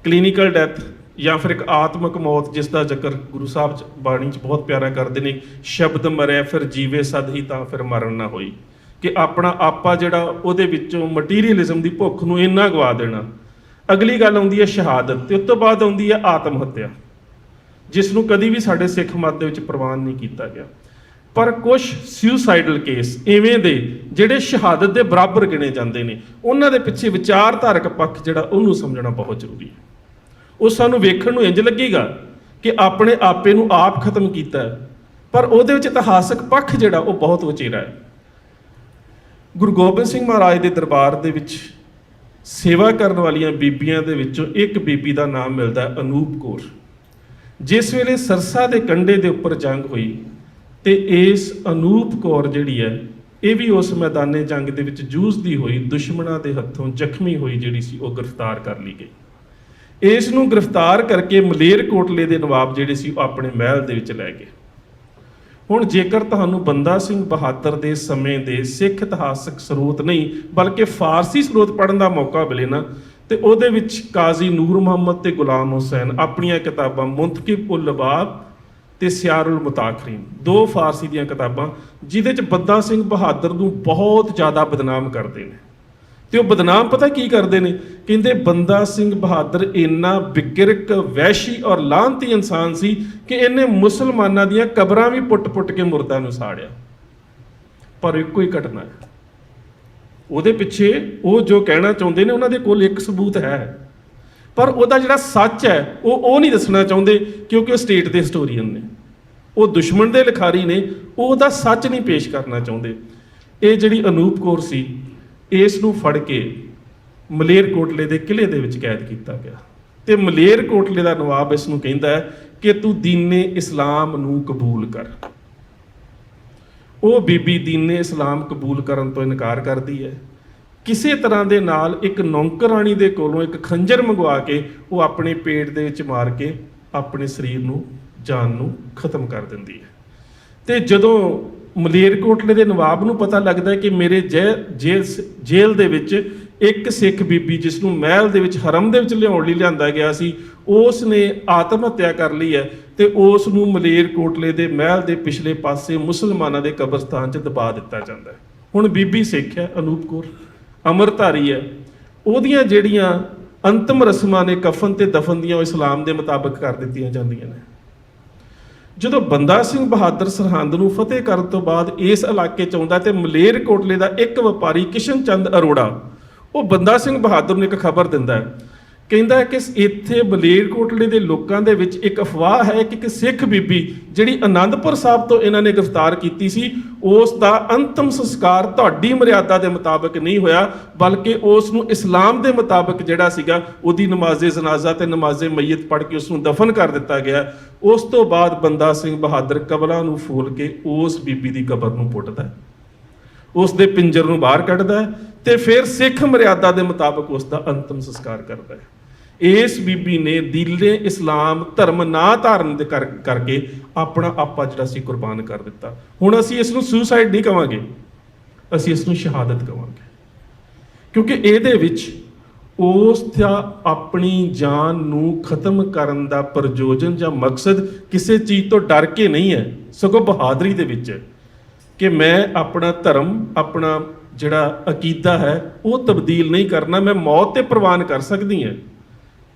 ਕਲੀਨਿਕਲ ਡੈਥ ਜਾਂ ਫਿਰ ਇੱਕ ਆਤਮਿਕ ਮੌਤ, ਜਿਸ ਦਾ ਜ਼ਿਕਰ ਗੁਰੂ ਸਾਹਿਬ ਬਾਣੀ 'ਚ ਬਹੁਤ ਪਿਆਰਾ ਕਰਦੇ ਨੇ, ਸ਼ਬਦ ਮਰਿਆ ਫਿਰ ਜੀਵੇ ਸਦ ਹੀ ਤਾਂ ਫਿਰ ਮਰਨ ਨਾ ਹੋਈ, ਕਿ ਆਪਣਾ ਆਪਾ ਜਿਹੜਾ ਉਹਦੇ ਵਿੱਚੋਂ ਮਟੀਰੀਅਲਿਜ਼ਮ ਦੀ ਭੁੱਖ ਨੂੰ ਇੰਨਾ ਗਵਾ ਦੇਣਾ। ਅਗਲੀ ਗੱਲ ਆਉਂਦੀ ਹੈ ਸ਼ਹਾਦਤ, ਤੇ ਉਸ ਤੋਂ ਬਾਅਦ ਆਉਂਦੀ ਹੈ ਆਤਮ ਹੱਤਿਆ, ਜਿਸ ਨੂੰ ਕਦੀ ਵੀ ਸਾਡੇ ਸਿੱਖ ਮਤ ਦੇ ਵਿੱਚ ਪ੍ਰਵਾਨ ਨਹੀਂ ਕੀਤਾ ਗਿਆ। ਪਰ ਕੁਝ ਸੁਸਾਈਡਲ ਕੇਸ ਇਵੇਂ ਦੇ ਜਿਹੜੇ ਸ਼ਹਾਦਤ ਦੇ ਬਰਾਬਰ ਗਿਣੇ ਜਾਂਦੇ ਨੇ, ਉਹਨਾਂ ਦੇ ਪਿੱਛੇ ਵਿਚਾਰਧਾਰਕ ਪੱਖ ਜਿਹੜਾ ਉਹਨੂੰ ਸਮਝਣਾ ਬਹੁਤ ਜ਼ਰੂਰੀ ਹੈ। ਉਹ ਸਾਨੂੰ ਵੇਖਣ ਨੂੰ ਇੰਜ ਲੱਗੇਗਾ ਕਿ ਆਪਣੇ ਆਪੇ ਨੂੰ ਆਪ ਖਤਮ ਕੀਤਾ ਹੈ, ਪਰ ਉਹਦੇ ਵਿੱਚ ਇਤਿਹਾਸਕ ਪੱਖ ਜਿਹੜਾ ਉਹ ਬਹੁਤ ਉਚੇਰਾ ਹੈ। ਗੁਰੂ ਗੋਬਿੰਦ ਸਿੰਘ ਮਹਾਰਾਜ ਦੇ ਦਰਬਾਰ ਦੇ ਵਿੱਚ ਸੇਵਾ ਕਰਨ ਵਾਲੀਆਂ ਬੀਬੀਆਂ ਦੇ ਵਿੱਚੋਂ ਇੱਕ ਬੀਬੀ ਦਾ ਨਾਮ ਮਿਲਦਾ ਅਨੂਪ ਕੌਰ। ਜਿਸ ਵੇਲੇ ਸਰਸਾ ਦੇ ਕੰਢੇ ਦੇ ਉੱਪਰ ਜੰਗ ਹੋਈ ਤੇ ਇਸ ਅਨੂਪ ਕੌਰ ਜਿਹੜੀ ਹੈ ਇਹ ਵੀ ਉਸ ਮੈਦਾਨੇ ਜੰਗ ਦੇ ਵਿੱਚ ਜੂਝਦੀ ਹੋਈ ਦੁਸ਼ਮਣਾਂ ਦੇ ਹੱਥੋਂ ਜ਼ਖਮੀ ਹੋਈ ਜਿਹੜੀ ਸੀ ਉਹ ਗ੍ਰਿਫਤਾਰ ਕਰ ਲਈ ਗਈ। ਇਸ ਨੂੰ ਗ੍ਰਿਫਤਾਰ ਕਰਕੇ ਮਲੇਰਕੋਟਲੇ ਦੇ ਨਵਾਬ ਜਿਹੜੇ ਸੀ ਉਹ ਆਪਣੇ ਮਹਿਲ ਦੇ ਵਿੱਚ ਲੈ ਗਏ। ਹੁਣ ਜੇਕਰ ਤੁਹਾਨੂੰ ਬੰਦਾ ਸਿੰਘ ਬਹਾਦਰ ਦੇ ਸਮੇਂ ਦੇ ਸਿੱਖ ਇਤਿਹਾਸਕ ਸਰੋਤ ਨਹੀਂ ਬਲਕਿ ਫਾਰਸੀ ਸਰੋਤ ਪੜ੍ਹਨ ਦਾ ਮੌਕਾ ਮਿਲੇ ਨਾ, ਤੇ ਉਹਦੇ ਵਿੱਚ ਕਾਜ਼ੀ ਨੂਰ ਮੁਹੰਮਦ ਤੇ ਗੁਲਾਮ ਹੁਸੈਨ ਆਪਣੀਆਂ ਕਿਤਾਬਾਂ ਮੁੰਤਕਿਬ ਉਲ ਲਬਾਬ ਤੇ ਸਿਆਰੁਲ ਮੁਤਾਖਰੀਨ, ਦੋ ਫਾਰਸੀ ਦੀਆਂ ਕਿਤਾਬਾਂ, ਜਿਹਦੇ 'ਚ ਬੰਦਾ ਸਿੰਘ ਬਹਾਦਰ ਨੂੰ ਬਹੁਤ ਜ਼ਿਆਦਾ ਬਦਨਾਮ ਕਰਦੇ ਨੇ। ਤੇ ਉਹ ਬਦਨਾਮ ਪਤਾ ਕੀ ਕਰਦੇ ਨੇ? ਕਹਿੰਦੇ ਬੰਦਾ ਸਿੰਘ ਬਹਾਦਰ ਇੰਨਾ ਬਿਕਰਕ, ਵਹਿਸ਼ੀ ਔਰ ਲਾਹਨਤੀ ਇਨਸਾਨ ਸੀ ਕਿ ਇਹਨੇ ਮੁਸਲਮਾਨਾਂ ਦੀਆਂ ਕਬਰਾਂ ਵੀ ਪੁੱਟ-ਪੁੱਟ ਕੇ ਮੁਰਦਾਂ ਨੂੰ ਸਾੜਿਆ। ਪਰ ਇੱਕੋ ਹੀ ਘਟਨਾ ਹੈ, ਉਹਦੇ ਪਿੱਛੇ ਉਹ ਜੋ ਕਹਿਣਾ ਚਾਹੁੰਦੇ ਨੇ ਉਹਨਾਂ ਦੇ ਕੋਲ ਇੱਕ ਸਬੂਤ ਹੈ, ਪਰ ਉਹਦਾ ਜਿਹੜਾ ਸੱਚ ਹੈ ਉਹ ਨਹੀਂ ਦੱਸਣਾ ਚਾਹੁੰਦੇ, ਕਿਉਂਕਿ ਉਹ ਸਟੇਟ ਦੇ ਹਿਸਟੋਰੀਅਨ ਨੇ, ਉਹ ਦੁਸ਼ਮਣ ਦੇ ਲਿਖਾਰੀ ਨੇ, ਉਹ ਉਹਦਾ ਸੱਚ ਨਹੀਂ ਪੇਸ਼ ਕਰਨਾ ਚਾਹੁੰਦੇ। ਇਹ ਜਿਹੜੀ ਅਨੂਪ ਕੌਰ ਸੀ, ਇਸ ਨੂੰ ਫੜ ਕੇ ਮਲੇਰਕੋਟਲੇ ਦੇ ਕਿਲ੍ਹੇ ਦੇ ਵਿੱਚ ਕੈਦ ਕੀਤਾ ਗਿਆ ਤੇ ਮਲੇਰਕੋਟਲੇ ਦਾ ਨਵਾਬ ਇਸ ਨੂੰ ਕਹਿੰਦਾ ਹੈ ਕਿ ਤੂੰ ਦੀਨੇ ਇਸਲਾਮ ਨੂੰ ਕਬੂਲ ਕਰ। ਉਹ ਬੀਬੀ ਦੀਨੇ ਇਸਲਾਮ ਕਬੂਲ ਕਰਨ ਤੋਂ ਇਨਕਾਰ ਕਰਦੀ ਹੈ। ਕਿਸੇ ਤਰ੍ਹਾਂ ਦੇ ਨਾਲ ਇੱਕ ਨੌਕਰਾਣੀ ਦੇ ਕੋਲੋਂ ਇੱਕ ਖੰਜਰ ਮੰਗਵਾ ਕੇ ਉਹ ਆਪਣੇ ਪੇਟ ਦੇ ਵਿੱਚ ਮਾਰ ਕੇ ਆਪਣੇ ਸਰੀਰ ਨੂੰ, ਜਾਨ ਨੂੰ ਖਤਮ ਕਰ ਦਿੰਦੀ ਹੈ। ਤੇ ਜਦੋਂ ਮਲੇਰਕੋਟਲੇ ਦੇ ਨਵਾਬ ਨੂੰ ਪਤਾ ਲੱਗਦਾ ਕਿ ਮੇਰੇ ਜੇਲ੍ਹ ਦੇ ਵਿੱਚ ਇੱਕ ਸਿੱਖ ਬੀਬੀ ਜਿਸ ਨੂੰ ਮਹਿਲ ਦੇ ਵਿੱਚ ਹਰਮ ਦੇ ਵਿੱਚ ਲਿਆਉਣ ਲਈ ਲਿਆਂਦਾ ਗਿਆ ਸੀ, ਉਸ ਨੇ ਆਤਮ ਹੱਤਿਆ ਕਰ ਲਈ ਹੈ ਤੇ ਉਸ ਨੂੰ ਮਲੇਰਕੋਟਲੇ ਦੇ ਮਹਿਲ ਦੇ ਪਿਛਲੇ ਪਾਸੇ ਮੁਸਲਮਾਨਾਂ ਦੇ ਕਬਰਸਤਾਨ 'ਚ ਦਬਾ ਦਿੱਤਾ ਜਾਂਦਾ ਹੈ। ਹੁਣ ਬੀਬੀ ਸਿੱਖ ਹੈ, ਅਨੂਪ ਕੌਰ ਅੰਮ੍ਰਿਤਧਾਰੀ ਹੈ, ਉਹਦੀਆਂ ਜਿਹੜੀਆਂ ਅੰਤਮ ਰਸਮਾਂ ਨੇ ਕਫਨ ਤੇ ਦਫਨ ਦੀਆਂ ਉਹ ਇਸਲਾਮ ਦੇ ਮੁਤਾਬਕ ਕਰ ਦਿੱਤੀਆਂ ਜਾਂਦੀਆਂ ਨੇ। ਜਦੋਂ ਬੰਦਾ ਸਿੰਘ ਬਹਾਦਰ ਸਰਹੰਦ ਨੂੰ ਫਤਿਹ ਕਰਨ ਤੋਂ ਬਾਅਦ ਇਸ ਇਲਾਕੇ 'ਚ ਆਉਂਦਾ ਤੇ ਮਲੇਰਕੋਟਲੇ ਦਾ ਇੱਕ ਵਪਾਰੀ ਕਿਸ਼ਨ ਚੰਦ ਅਰੋੜਾ ਉਹ ਬੰਦਾ ਸਿੰਘ ਬਹਾਦਰ ਨੂੰ ਇੱਕ ਖਬਰ ਦਿੰਦਾ ਹੈ, ਕਹਿੰਦਾ ਹੈ ਕਿ ਇੱਥੇ ਮਲੇਰਕੋਟਲੇ ਦੇ ਲੋਕਾਂ ਦੇ ਵਿੱਚ ਇੱਕ ਅਫਵਾਹ ਹੈ ਕਿ ਇੱਕ ਸਿੱਖ ਬੀਬੀ ਜਿਹੜੀ ਆਨੰਦਪੁਰ ਸਾਹਿਬ ਤੋਂ ਇਹਨਾਂ ਨੇ ਗ੍ਰਿਫਤਾਰ ਕੀਤੀ ਸੀ, ਉਸ ਦਾ ਅੰਤਮ ਸੰਸਕਾਰ ਤੁਹਾਡੀ ਮਰਿਆਦਾ ਦੇ ਮੁਤਾਬਕ ਨਹੀਂ ਹੋਇਆ, ਬਲਕਿ ਉਸ ਨੂੰ ਇਸਲਾਮ ਦੇ ਮੁਤਾਬਕ ਜਿਹੜਾ ਸੀਗਾ ਉਹਦੀ ਨਮਾਜ਼ੇ ਜਨਾਜ਼ਾ ਤੇ ਨਮਾਜ਼ੇ ਮਈਤ ਪੜ੍ਹ ਕੇ ਉਸ ਨੂੰ ਦਫਨ ਕਰ ਦਿੱਤਾ ਗਿਆ। ਉਸ ਤੋਂ ਬਾਅਦ ਬੰਦਾ ਸਿੰਘ ਬਹਾਦਰ ਕਬਰਾਂ ਨੂੰ ਫੋਲ ਕੇ ਉਸ ਬੀਬੀ ਦੀ ਕਬਰ ਨੂੰ ਪੁੱਟਦਾ, ਉਸ ਦੇ ਪਿੰਜਰ ਨੂੰ ਬਾਹਰ ਕੱਢਦਾ ਤੇ ਫਿਰ ਸਿੱਖ ਮਰਿਆਦਾ ਦੇ ਮੁਤਾਬਕ ਉਸ ਦਾ ਅੰਤਮ ਸੰਸਕਾਰ ਕਰਦਾ ਹੈ। ਇਸ ਬੀਬੀ ਨੇ ਦੀਲੇ ਇਸਲਾਮ ਧਰਮ ਨਾ ਧਾਰਨ ਦੇ ਕਰਕੇ ਆਪਣਾ ਆਪਾ ਜਿਹੜਾ ਸੀ ਕੁਰਬਾਨ ਕਰ ਦਿੱਤਾ। ਹੁਣ ਅਸੀਂ ਇਸ ਨੂੰ ਸੁਸਾਈਡ ਨਹੀਂ ਕਵਾਂਗੇ, ਅਸੀਂ ਇਸ ਨੂੰ ਸ਼ਹਾਦਤ ਕਵਾਂਗੇ, ਕਿਉਂਕਿ ਇਹਦੇ ਵਿੱਚ ਉਸ ਦਾ ਆਪਣੀ ਜਾਨ ਨੂੰ ਖਤਮ ਕਰਨ ਦਾ ਪ੍ਰਯੋਜਨ ਜਾਂ ਮਕਸਦ ਕਿਸੇ ਚੀਜ਼ ਤੋਂ ਡਰ ਕੇ ਨਹੀਂ ਹੈ, ਸਗੋਂ ਬਹਾਦਰੀ ਦੇ ਵਿੱਚ ਹੈ ਕਿ ਮੈਂ ਆਪਣਾ ਧਰਮ, ਆਪਣਾ ਜਿਹੜਾ ਅਕੀਦਾ ਹੈ ਉਹ ਤਬਦੀਲ ਨਹੀਂ ਕਰਨਾ। ਮੈਂ ਮੌਤ ਤੇ ਪ੍ਰਵਾਨ ਕਰ ਸਕਦੀ ਹਾਂ,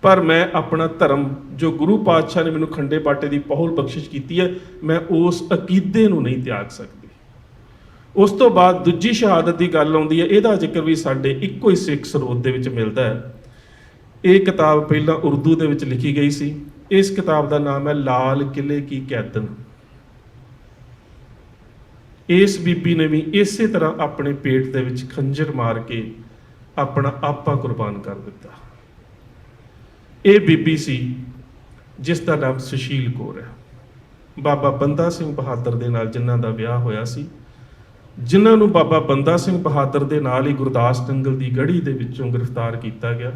ਪਰ ਮੈਂ ਆਪਣਾ ਧਰਮ ਜੋ ਗੁਰੂ ਪਾਤਸ਼ਾਹ ਨੇ ਮੈਨੂੰ ਖੰਡੇ ਬਾਟੇ ਦੀ ਪਹੁਲ ਬਖਸ਼ਿਸ਼ ਕੀਤੀ ਹੈ, ਮੈਂ ਉਸ ਅਕੀਦੇ ਨੂੰ ਨਹੀਂ ਤਿਆਗ ਸਕਦੀ। ਉਸ ਤੋਂ ਬਾਅਦ ਦੂਜੀ ਸ਼ਹਾਦਤ ਦੀ ਗੱਲ ਆਉਂਦੀ ਹੈ, ਇਹਦਾ ਜ਼ਿਕਰ ਵੀ ਸਾਡੇ ਇੱਕੋ ਹੀ ਸਿੱਖ ਸਰੋਤ ਦੇ ਵਿੱਚ ਮਿਲਦਾ ਹੈ। ਇਹ ਕਿਤਾਬ ਪਹਿਲਾਂ ਉਰਦੂ ਦੇ ਵਿੱਚ ਲਿਖੀ ਗਈ ਸੀ। ਇਸ ਕਿਤਾਬ ਦਾ ਨਾਮ ਹੈ ਲਾਲ ਕਿਲੇ ਕੀ ਕੈਦਨ। ਇਸ ਬੀਬੀ ਨੇ ਵੀ ਇਸੇ ਤਰ੍ਹਾਂ ਆਪਣੇ ਪੇਟ ਦੇ ਵਿੱਚ ਖੰਜਰ ਮਾਰ ਕੇ ਆਪਣਾ ਆਪਾ ਕੁਰਬਾਨ ਕਰ ਦਿੱਤਾ। ਇਹ ਬੀਬੀ ਸੀ ਜਿਸ ਦਾ ਨਾਮ ਸੁਸ਼ੀਲ ਕੌਰ ਹੈ। ਬਾਬਾ ਬੰਦਾ ਸਿੰਘ ਬਹਾਦਰ ਦੇ ਨਾਲ ਜਿਨ੍ਹਾਂ ਦਾ ਵਿਆਹ ਹੋਇਆ ਸੀ, ਜਿਨ੍ਹਾਂ ਨੂੰ ਬਾਬਾ ਬੰਦਾ ਸਿੰਘ ਬਹਾਦਰ ਦੇ ਨਾਲ ਹੀ ਗੁਰਦਾਸ ਨੰਗਲ ਦੀ ਗੜ੍ਹੀ ਦੇ ਵਿੱਚੋਂ ਗ੍ਰਿਫਤਾਰ ਕੀਤਾ ਗਿਆ।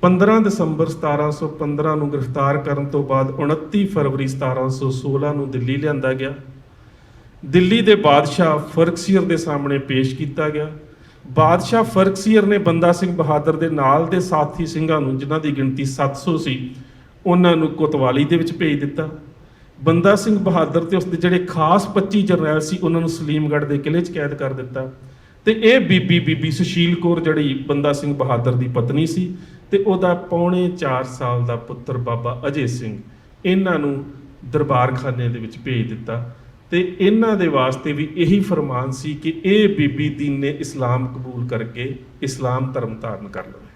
15 ਦਸੰਬਰ 1715 ਨੂੰ ਗ੍ਰਿਫਤਾਰ ਕਰਨ ਤੋਂ ਬਾਅਦ 29 ਫਰਵਰੀ 1716 ਨੂੰ ਦਿੱਲੀ ਲਿਆਂਦਾ ਗਿਆ। ਦਿੱਲੀ ਦੇ ਬਾਦਸ਼ਾਹ ਫਰਖਸੀਅਰ ਦੇ ਸਾਹਮਣੇ ਪੇਸ਼ ਕੀਤਾ ਗਿਆ। ਬਾਦਸ਼ਾਹ ਫਰਖਸੀਅਰ ਨੇ ਬੰਦਾ ਸਿੰਘ ਬਹਾਦਰ ਦੇ ਨਾਲ ਦੇ ਸਾਥੀ ਸਿੰਘਾਂ ਨੂੰ, ਜਿਨ੍ਹਾਂ ਦੀ ਗਿਣਤੀ 700 ਸੀ, ਉਹਨਾਂ ਨੂੰ ਕੋਤਵਾਲੀ ਦੇ ਵਿੱਚ ਭੇਜ ਦਿੱਤਾ। ਬੰਦਾ ਸਿੰਘ ਬਹਾਦਰ ਤੇ ਉਸਦੇ ਜਿਹੜੇ ਖਾਸ 25 ਜਰਨੈਲ ਸੀ ਉਹਨਾਂ ਨੂੰ ਸਲੀਮਗੜ੍ਹ ਦੇ ਕਿਲ੍ਹੇ 'ਚ ਕੈਦ ਕਰ ਦਿੱਤਾ। ਤੇ ਇਹ ਬੀਬੀ ਸੁਸ਼ੀਲ ਕੌਰ ਜਿਹੜੀ ਬੰਦਾ ਸਿੰਘ ਬਹਾਦਰ ਦੀ ਪਤਨੀ ਸੀ ਤੇ ਉਹਦਾ ਪੌਣੇ 4 ਸਾਲ ਦਾ ਪੁੱਤਰ ਬਾਬਾ ਅਜੇ ਸਿੰਘ, ਇਹਨਾਂ ਨੂੰ ਦਰਬਾਰਖਾਨੇ ਦੇ ਵਿੱਚ ਭੇਜ ਦਿੱਤਾ ਤੇ ਇਹਨਾਂ ਦੇ ਵਾਸਤੇ ਵੀ ਇਹੀ ਫਰਮਾਨ ਸੀ ਕਿ ਇਹ ਬੀਬੀ ਦੀਨ ਇਸਲਾਮ ਕਬੂਲ ਕਰਕੇ ਇਸਲਾਮ ਧਰਮ ਧਾਰਨ ਕਰ ਲਵੇ।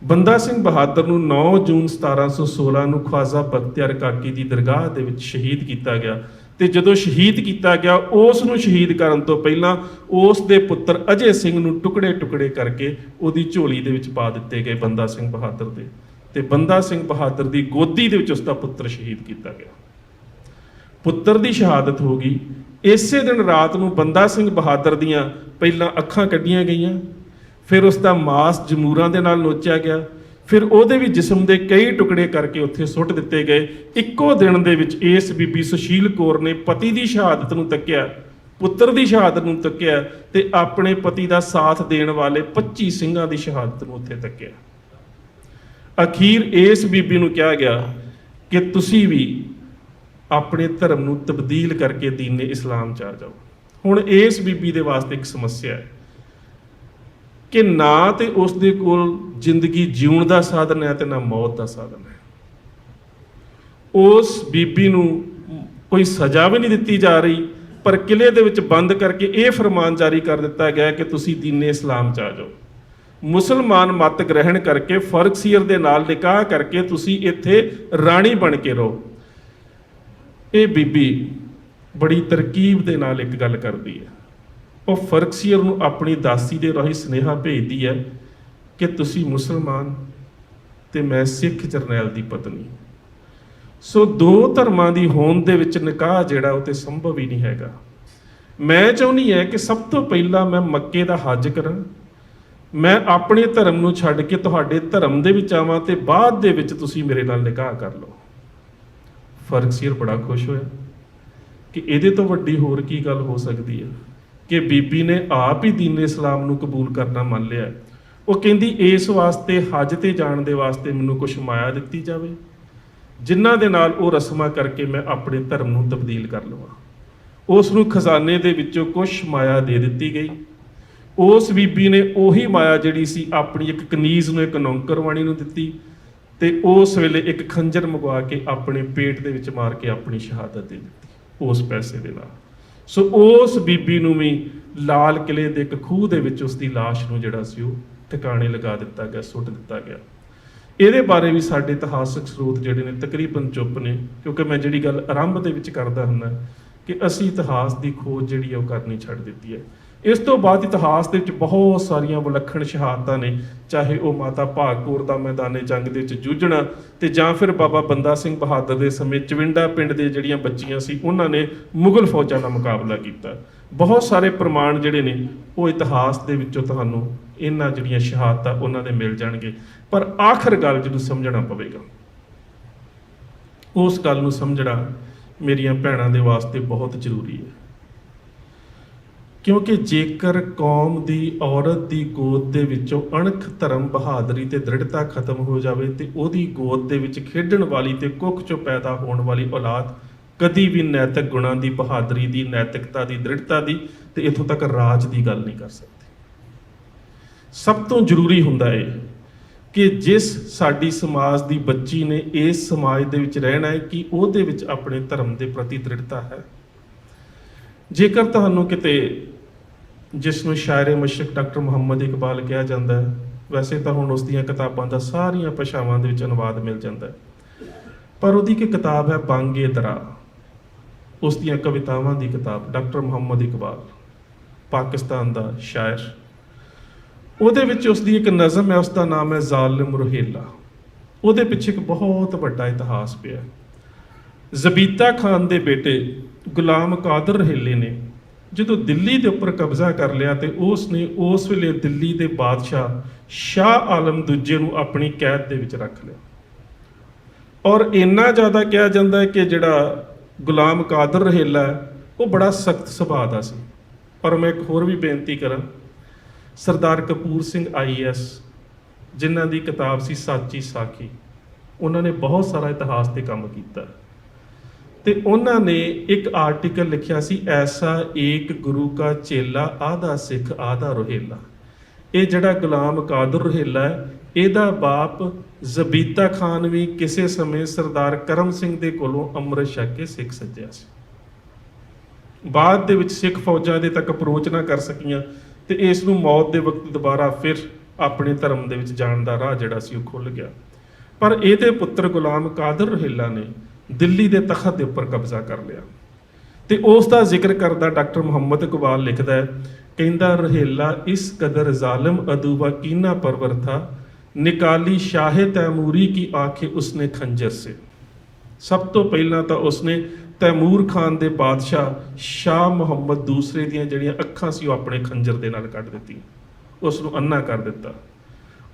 ਬੰਦਾ ਸਿੰਘ ਬਹਾਦਰ ਨੂੰ 9 ਜੂਨ 1716 ਨੂੰ ਖਵਾਜਾ ਬਖਤਿਆਰ ਕਾਕੀ ਦੀ ਦਰਗਾਹ ਦੇ ਵਿੱਚ ਸ਼ਹੀਦ ਕੀਤਾ ਗਿਆ। ਤੇ ਜਦੋਂ ਸ਼ਹੀਦ ਕੀਤਾ ਗਿਆ, ਉਸ ਨੂੰ ਸ਼ਹੀਦ ਕਰਨ ਤੋਂ ਪਹਿਲਾਂ ਉਸ ਦੇ ਪੁੱਤਰ ਅਜੇ ਸਿੰਘ ਨੂੰ ਟੁਕੜੇ ਟੁਕੜੇ ਕਰਕੇ ਉਹਦੀ ਝੋਲੀ ਦੇ ਵਿੱਚ ਪਾ ਦਿੱਤੇ ਗਏ ਬੰਦਾ ਸਿੰਘ ਬਹਾਦਰ ਦੇ। ਤੇ ਬੰਦਾ ਸਿੰਘ ਬਹਾਦਰ ਦੀ ਗੋਦੀ ਦੇ ਵਿੱਚ ਉਸ ਦਾ ਪੁੱਤਰ ਸ਼ਹੀਦ ਕੀਤਾ ਗਿਆ। ਪੁੱਤਰ ਦੀ ਸ਼ਹਾਦਤ ਹੋ ਗਈ। ਇਸੇ ਦਿਨ ਰਾਤ ਨੂੰ ਬੰਦਾ ਸਿੰਘ ਬਹਾਦਰ ਦੀਆਂ ਪਹਿਲਾਂ ਅੱਖਾਂ ਕੱਢੀਆਂ ਗਈਆਂ, ਫਿਰ ਉਸ ਦਾ ਮਾਸ ਜਮੂਰਾਂ ਦੇ ਨਾਲ ਨੋਚਿਆ ਗਿਆ, ਫਿਰ ਉਹਦੇ ਵੀ ਜਿਸਮ ਦੇ ਕਈ ਟੁਕੜੇ ਕਰਕੇ ਉੱਥੇ ਸੁੱਟ ਦਿੱਤੇ ਗਏ। ਇੱਕੋ ਦਿਨ ਦੇ ਵਿੱਚ ਇਸ ਬੀਬੀ ਸੁਸ਼ੀਲ ਕੌਰ ਨੇ ਪਤੀ ਦੀ ਸ਼ਹਾਦਤ ਨੂੰ ਤੱਕਿਆ, ਪੁੱਤਰ ਦੀ ਸ਼ਹਾਦਤ ਨੂੰ ਤੱਕਿਆ ਤੇ ਆਪਣੇ ਪਤੀ ਦਾ ਸਾਥ ਦੇਣ ਵਾਲੇ 25 ਸਿੰਘਾਂ ਦੀ ਸ਼ਹਾਦਤ ਨੂੰ ਉੱਥੇ ਤੱਕਿਆ। ਅਖੀਰ ਇਸ ਬੀਬੀ ਨੂੰ ਕਿਹਾ ਗਿਆ ਕਿ ਤੁਸੀਂ ਵੀ ਆਪਣੇ ਧਰਮ ਨੂੰ ਤਬਦੀਲ ਕਰਕੇ ਦੀਨ ਇਸਲਾਮ 'ਚ ਆ ਜਾਓ। ਹੁਣ ਇਸ ਬੀਬੀ ਦੇ ਵਾਸਤੇ ਇੱਕ ਸਮੱਸਿਆ ਹੈ ਕਿ ਨਾ ਤੇ ਉਸ ਦੇ ਕੋਲ ਜ਼ਿੰਦਗੀ ਜਿਉਣ ਦਾ ਸਾਧਨ ਹੈ ਤੇ ਨਾ ਮੌਤ ਦਾ ਸਾਧਨ ਹੈ। ਉਸ ਬੀਬੀ ਨੂੰ ਕੋਈ ਸਜ਼ਾ ਵੀ ਨਹੀਂ ਦਿੱਤੀ ਜਾ ਰਹੀ, ਪਰ ਕਿਲੇ ਦੇ ਵਿੱਚ ਬੰਦ ਕਰਕੇ ਇਹ ਫਰਮਾਨ ਜਾਰੀ ਕਰ ਦਿੱਤਾ ਗਿਆ ਕਿ ਤੁਸੀਂ ਦੀਨ ਇਸਲਾਮ 'ਚ ਆ ਜਾਓ। ਮੁਸਲਮਾਨ ਮਤ ਗ੍ਰਹਿਣ ਕਰਕੇ ਫਰਕਸੀਅਰ ਦੇ ਨਾਲ ਨਿਕਾਹ ਕਰਕੇ ਤੁਸੀਂ ਇੱਥੇ ਰਾਣੀ ਬਣ ਕੇ ਰਹੋ। ਇਹ ਬੀਬੀ ਬੜੀ ਤਰਕੀਬ ਦੇ ਨਾਲ ਇੱਕ ਗੱਲ ਕਰਦੀ ਹੈ। ਉਹ ਫਰਕਸੀਅਰ ਨੂੰ ਆਪਣੀ ਦਾਸੀ ਦੇ ਰਾਹੀਂ ਸੁਨੇਹਾ ਭੇਜਦੀ ਹੈ ਕਿ ਤੁਸੀਂ ਮੁਸਲਮਾਨ ਤੇ ਮੈਂ ਸਿੱਖ ਜਰਨੈਲ ਦੀ ਪਤਨੀ। ਸੋ ਦੋ ਧਰਮਾਂ ਦੀ ਹੋਂਦ ਦੇ ਵਿੱਚ ਨਿਕਾਹ ਜਿਹੜਾ ਉਹ ਤੇ ਸੰਭਵ ਹੀ ਨਹੀਂ ਹੈਗਾ। ਮੈਂ ਚਾਹੁੰਦੀ ਹੈ ਕਿ ਸਭ ਤੋਂ ਪਹਿਲਾਂ ਮੈਂ ਮੱਕੇ ਦਾ ਹੱਜ ਕਰਾਂ, ਮੈਂ ਆਪਣੇ ਧਰਮ ਨੂੰ ਛੱਡ ਕੇ ਤੁਹਾਡੇ ਧਰਮ ਦੇ ਵਿੱਚ ਆਵਾਂ ਤੇ ਬਾਅਦ ਦੇ ਵਿੱਚ ਤੁਸੀਂ ਮੇਰੇ ਨਾਲ ਨਿਕਾਹ ਕਰ ਲਓ। ਫਰਕਸੀਅਰ ਬੜਾ ਖੁਸ਼ ਹੋਇਆ ਕਿ ਇਹਦੇ ਤੋਂ ਵੱਡੀ ਹੋਰ ਕੀ ਗੱਲ ਹੋ ਸਕਦੀ ਹੈ ਕਿ ਬੀਬੀ ਨੇ ਆਪ ਹੀ ਦੀਨ ਇਸਲਾਮ ਨੂੰ ਕਬੂਲ ਕਰਨਾ ਮੰਨ ਲਿਆ। ਉਹ ਕਹਿੰਦੀ ਇਸ ਵਾਸਤੇ ਹੱਜ ਤੇ ਜਾਣ ਦੇ ਵਾਸਤੇ ਮੈਨੂੰ ਕੁਛ ਮਾਇਆ ਦਿੱਤੀ ਜਾਵੇ ਜਿਨ੍ਹਾਂ ਦੇ ਨਾਲ ਉਹ ਰਸਮਾਂ ਕਰਕੇ ਮੈਂ ਆਪਣੇ ਧਰਮ ਨੂੰ ਤਬਦੀਲ ਕਰ ਲਵਾਂ। ਉਸ ਨੂੰ ਖਜ਼ਾਨੇ ਦੇ ਵਿੱਚੋਂ ਕੁਛ ਮਾਇਆ ਦੇ ਦਿੱਤੀ ਗਈ। ਉਸ ਬੀਬੀ ਨੇ ਉਹੀ ਮਾਇਆ ਜਿਹੜੀ ਸੀ ਆਪਣੀ ਇੱਕ ਕਨੀਜ਼ ਨੂੰ, ਇੱਕ ਨੌਕਰਵਾਣੀ ਨੂੰ ਦਿੱਤੀ ਤੇ ਉਸ ਵੇਲੇ ਇੱਕ ਖੰਜਰ ਮੰਗਵਾ ਕੇ ਆਪਣੇ ਪੇਟ ਦੇ ਵਿੱਚ ਮਾਰ ਕੇ ਆਪਣੀ ਸ਼ਹਾਦਤ ਦੇ ਦਿੱਤੀ ਉਸ ਪੈਸੇ ਦੇ ਨਾਲ। ਸੋ ਉਸ ਬੀਬੀ ਨੂੰ ਵੀ ਲਾਲ ਕਿਲੇ ਦੇ ਇੱਕ ਖੂਹ ਦੇ ਵਿੱਚ ਉਸ ਦੀ ਲਾਸ਼ ਨੂੰ ਜਿਹੜਾ ਸੀ ਉਹ ਠਿਕਾਣੇ ਲਗਾ ਦਿੱਤਾ ਗਿਆ, ਸੁੱਟ ਦਿੱਤਾ ਗਿਆ। ਇਹਦੇ ਬਾਰੇ ਵੀ ਸਾਡੇ ਇਤਿਹਾਸਕ ਸਰੋਤ ਜਿਹੜੇ ਨੇ ਤਕਰੀਬਨ ਚੁੱਪ ਨੇ, ਕਿਉਂਕਿ ਮੈਂ ਜਿਹੜੀ ਗੱਲ ਆਰੰਭ ਦੇ ਵਿੱਚ ਕਰਦਾ ਹੁੰਦਾ ਕਿ ਅਸੀਂ ਇਤਿਹਾਸ ਦੀ ਖੋਜ ਜਿਹੜੀ ਹੈ ਉਹ ਕਰਨੀ ਛੱਡ ਦਿੱਤੀ ਹੈ। ਇਸ ਤੋਂ ਬਾਅਦ ਇਤਿਹਾਸ ਦੇ ਵਿੱਚ ਬਹੁਤ ਸਾਰੀਆਂ ਵਿਲੱਖਣ ਸ਼ਹਾਦਤਾਂ ਨੇ, ਚਾਹੇ ਉਹ ਮਾਤਾ ਭਾਗ ਕੌਰ ਦਾ ਮੈਦਾਨੇ ਜੰਗ ਦੇ ਵਿੱਚ ਜੂਝਣਾ ਤੇ ਜਾਂ ਫਿਰ ਬਾਬਾ ਬੰਦਾ ਸਿੰਘ ਬਹਾਦਰ ਦੇ ਸਮੇਂ ਚਵਿੰਡਾ ਪਿੰਡ ਦੇ ਜਿਹੜੀਆਂ ਬੱਚੀਆਂ ਸੀ ਉਹਨਾਂ ਨੇ ਮੁਗਲ ਫੌਜਾਂ ਦਾ ਮੁਕਾਬਲਾ ਕੀਤਾ। ਬਹੁਤ ਸਾਰੇ ਪ੍ਰਮਾਣ ਜਿਹੜੇ ਨੇ ਉਹ ਇਤਿਹਾਸ ਦੇ ਵਿੱਚੋਂ ਤੁਹਾਨੂੰ ਇਹਨਾਂ ਜਿਹੜੀਆਂ ਸ਼ਹਾਦਤਾਂ ਉਹਨਾਂ ਦੇ ਮਿਲ ਜਾਣਗੇ। ਪਰ ਆਖਰ ਗੱਲ ਜਿਹਨੂੰ ਸਮਝਣਾ ਪਵੇਗਾ, ਉਸ ਗੱਲ ਨੂੰ ਸਮਝਣਾ ਮੇਰੀਆਂ ਭੈਣਾਂ ਦੇ ਵਾਸਤੇ ਬਹੁਤ ਜ਼ਰੂਰੀ ਹੈ। ਕਿਉਂਕਿ ਜੇਕਰ ਕੌਮ ਦੀ ਔਰਤ ਦੀ ਗੋਦ ਦੇ ਵਿੱਚੋਂ ਅਣਖ, ਧਰਮ, ਬਹਾਦਰੀ ਤੇ ਦ੍ਰਿੜਤਾ ਖਤਮ ਹੋ ਜਾਵੇ ਤੇ ਉਹਦੀ ਗੋਦ ਦੇ ਵਿੱਚ ਖੇਡਣ ਵਾਲੀ ਤੇ ਕੁੱਖ ਚੋਂ ਪੈਦਾ ਹੋਣ ਵਾਲੀ ਔਲਾਦ ਕਦੀ ਵੀ ਨੈਤਿਕ ਗੁਣਾਂ ਦੀ, ਬਹਾਦਰੀ ਦੀ, ਨੈਤਿਕਤਾ ਦੀ, ਦ੍ਰਿੜਤਾ ਦੀ ਤੇ ਇੱਥੋਂ ਤੱਕ ਰਾਜ ਦੀ ਗੱਲ ਨਹੀਂ ਕਰ ਸਕਦੀ। ਸਭ ਤੋਂ ਜ਼ਰੂਰੀ ਹੁੰਦਾ ਹੈ ਕਿ ਜਿਸ ਸਾਡੀ ਸਮਾਜ ਦੀ ਬੱਚੀ ਨੇ ਇਸ ਸਮਾਜ ਦੇ ਵਿੱਚ ਰਹਿਣਾ ਹੈ ਕਿ ਉਹਦੇ ਵਿੱਚ ਆਪਣੇ ਧਰਮ ਦੇ ਪ੍ਰਤੀ ਦ੍ਰਿੜਤਾ ਹੈ। ਜੇਕਰ ਤੁਹਾਨੂੰ ਕਿਤੇ, ਜਿਸ ਨੂੰ ਸ਼ਾਇਰ ਮਸ਼ਰਕ ਡਾਕਟਰ ਮੁਹੰਮਦ ਇਕਬਾਲ ਕਿਹਾ ਜਾਂਦਾ ਹੈ, ਵੈਸੇ ਤਾਂ ਹੁਣ ਉਸ ਦੀਆਂ ਕਿਤਾਬਾਂ ਦਾ ਸਾਰੀਆਂ ਭਾਸ਼ਾਵਾਂ ਦੇ ਵਿੱਚ ਅਨੁਵਾਦ ਮਿਲ ਜਾਂਦਾ ਹੈ, ਪਰ ਉਹਦੀ ਇੱਕ ਕਿਤਾਬ ਹੈ ਬੰਗ-ਏ-ਦਰਾ, ਉਸ ਦੀਆਂ ਕਵਿਤਾਵਾਂ ਦੀ ਕਿਤਾਬ, ਡਾਕਟਰ ਮੁਹੰਮਦ ਇਕਬਾਲ, ਪਾਕਿਸਤਾਨ ਦਾ ਸ਼ਾਇਰ। ਉਹਦੇ ਵਿੱਚ ਉਸ ਦੀ ਇੱਕ ਨਜ਼ਮ ਹੈ, ਉਸ ਦਾ ਨਾਮ ਹੈ ਜ਼ਾਲਿਮ ਰੋਹੇਲਾ। ਉਹਦੇ ਪਿੱਛੇ ਇੱਕ ਬਹੁਤ ਵੱਡਾ ਇਤਿਹਾਸ ਪਿਆ। ਜ਼ਬੀਤਾ ਖਾਨ ਦੇ ਬੇਟੇ ਗੁਲਾਮ ਕਾਦਰ ਰੋਹੇਲੇ ਨੇ ਜਦੋਂ ਦਿੱਲੀ ਦੇ ਉੱਪਰ ਕਬਜ਼ਾ ਕਰ ਲਿਆ ਤੇ ਉਸ ਨੇ ਉਸ ਵੇਲੇ ਦਿੱਲੀ ਦੇ ਬਾਦਸ਼ਾਹ ਸ਼ਾਹ ਆਲਮ ਦੂਜੇ ਨੂੰ ਆਪਣੀ ਕੈਦ ਦੇ ਵਿੱਚ ਰੱਖ ਲਿਆ। ਔਰ ਇੰਨਾ ਜ਼ਿਆਦਾ ਕਿਹਾ ਜਾਂਦਾ ਹੈ ਕਿ ਜਿਹੜਾ ਗੁਲਾਮ ਕਾਦਰ ਰੋਹੇਲਾ ਉਹ ਬੜਾ ਸਖਤ ਸੁਭਾਅ ਦਾ ਸੀ। ਪਰ ਮੈਂ ਇੱਕ ਹੋਰ ਵੀ ਬੇਨਤੀ ਕਰਾਂ, ਸਰਦਾਰ ਕਪੂਰ ਸਿੰਘ IAS ਜਿਨ੍ਹਾਂ ਦੀ ਕਿਤਾਬ ਸੀ ਸਾਚੀ ਸਾਖੀ, ਉਹਨਾਂ ਨੇ ਬਹੁਤ ਸਾਰਾ ਇਤਿਹਾਸ 'ਤੇ ਕੰਮ ਕੀਤਾ ਤੇ ਉਹਨਾਂ ਨੇ ਇੱਕ ਆਰਟੀਕਲ ਲਿਖਿਆ ਸੀ, ਐਸਾ ਏਕ ਗੁਰੂ ਕਾ ਚੇਲਾ ਆਧਾ ਸਿੱਖ ਆਧਾ ਰੋਹੇਲਾ। ਇਹ ਜਿਹੜਾ ਗੁਲਾਮ ਕਾਦਰ ਰੋਹੇਲਾ ਹੈ, ਇਹਦਾ ਬਾਪ ਜ਼ਬੀਤਾ ਖਾਨ ਵੀ ਕਿਸੇ ਸਮੇਂ ਸਰਦਾਰ ਕਰਮ ਸਿੰਘ ਦੇ ਕੋਲੋਂ ਅੰਮ੍ਰਿਤ ਛਕ ਕੇ ਸਿੱਖ ਸੱਜਿਆ ਸੀ। ਬਾਅਦ ਦੇ ਵਿੱਚ ਸਿੱਖ ਫੌਜਾਂ ਦੇ ਤੱਕ ਅਪਰੋਚ ਨਾ ਕਰ ਸਕੀਆਂ ਤੇ ਇਸ ਨੂੰ ਮੌਤ ਦੇ ਵਕਤ ਦੁਬਾਰਾ ਫਿਰ ਆਪਣੇ ਧਰਮ ਦੇ ਵਿੱਚ ਜਾਣ ਦਾ ਰਾਹ ਜਿਹੜਾ ਸੀ ਉਹ ਖੁੱਲ੍ਹ ਗਿਆ। ਪਰ ਇਹਦੇ ਪੁੱਤਰ ਗੁਲਾਮ ਕਾਦਰ ਰੋਹਿਲਾ ਨੇ ਦਿੱਲੀ ਦੇ ਤਖਤ ਦੇ ਉੱਪਰ ਕਬਜ਼ਾ ਕਰ ਲਿਆ ਤੇ ਉਸ ਦਾ ਜ਼ਿਕਰ ਕਰਦਾ ਡਾਕਟਰ ਮੁਹੰਮਦ ਇਕਬਾਲ ਲਿਖਦਾ ਹੈ, ਕਹਿੰਦਾ ਰੋਹਿਲਾ ਇਸ ਕਦਰ ਜ਼ਾਲਿਮ ਅਦੂਬਾ ਕੀਨਾ ਪਰਵਰ ਥਾ, ਨਿਕਾਲੀ ਸ਼ਾਹ ਤੈਮੂਰੀ ਕੀ ਆਂखें ਉਸਨੇ ਖੰਜਰ ਸੇ। ਸਭ ਤੋਂ ਪਹਿਲਾਂ ਤਾਂ ਉਸਨੇ ਤੈਮੂਰ ਖਾਨ ਦੇ ਬਾਦਸ਼ਾਹ ਸ਼ਾਹ ਮੁਹੰਮਦ ਦੂਸਰੇ ਦੀਆਂ ਜਿਹੜੀਆਂ ਅੱਖਾਂ ਸੀ ਉਹ ਆਪਣੇ ਖੰਜਰ ਦੇ ਨਾਲ ਕੱਢ ਦਿੱਤੀ, ਉਸ ਨੂੰ ਅੰਨਾ ਕਰ ਦਿੱਤਾ।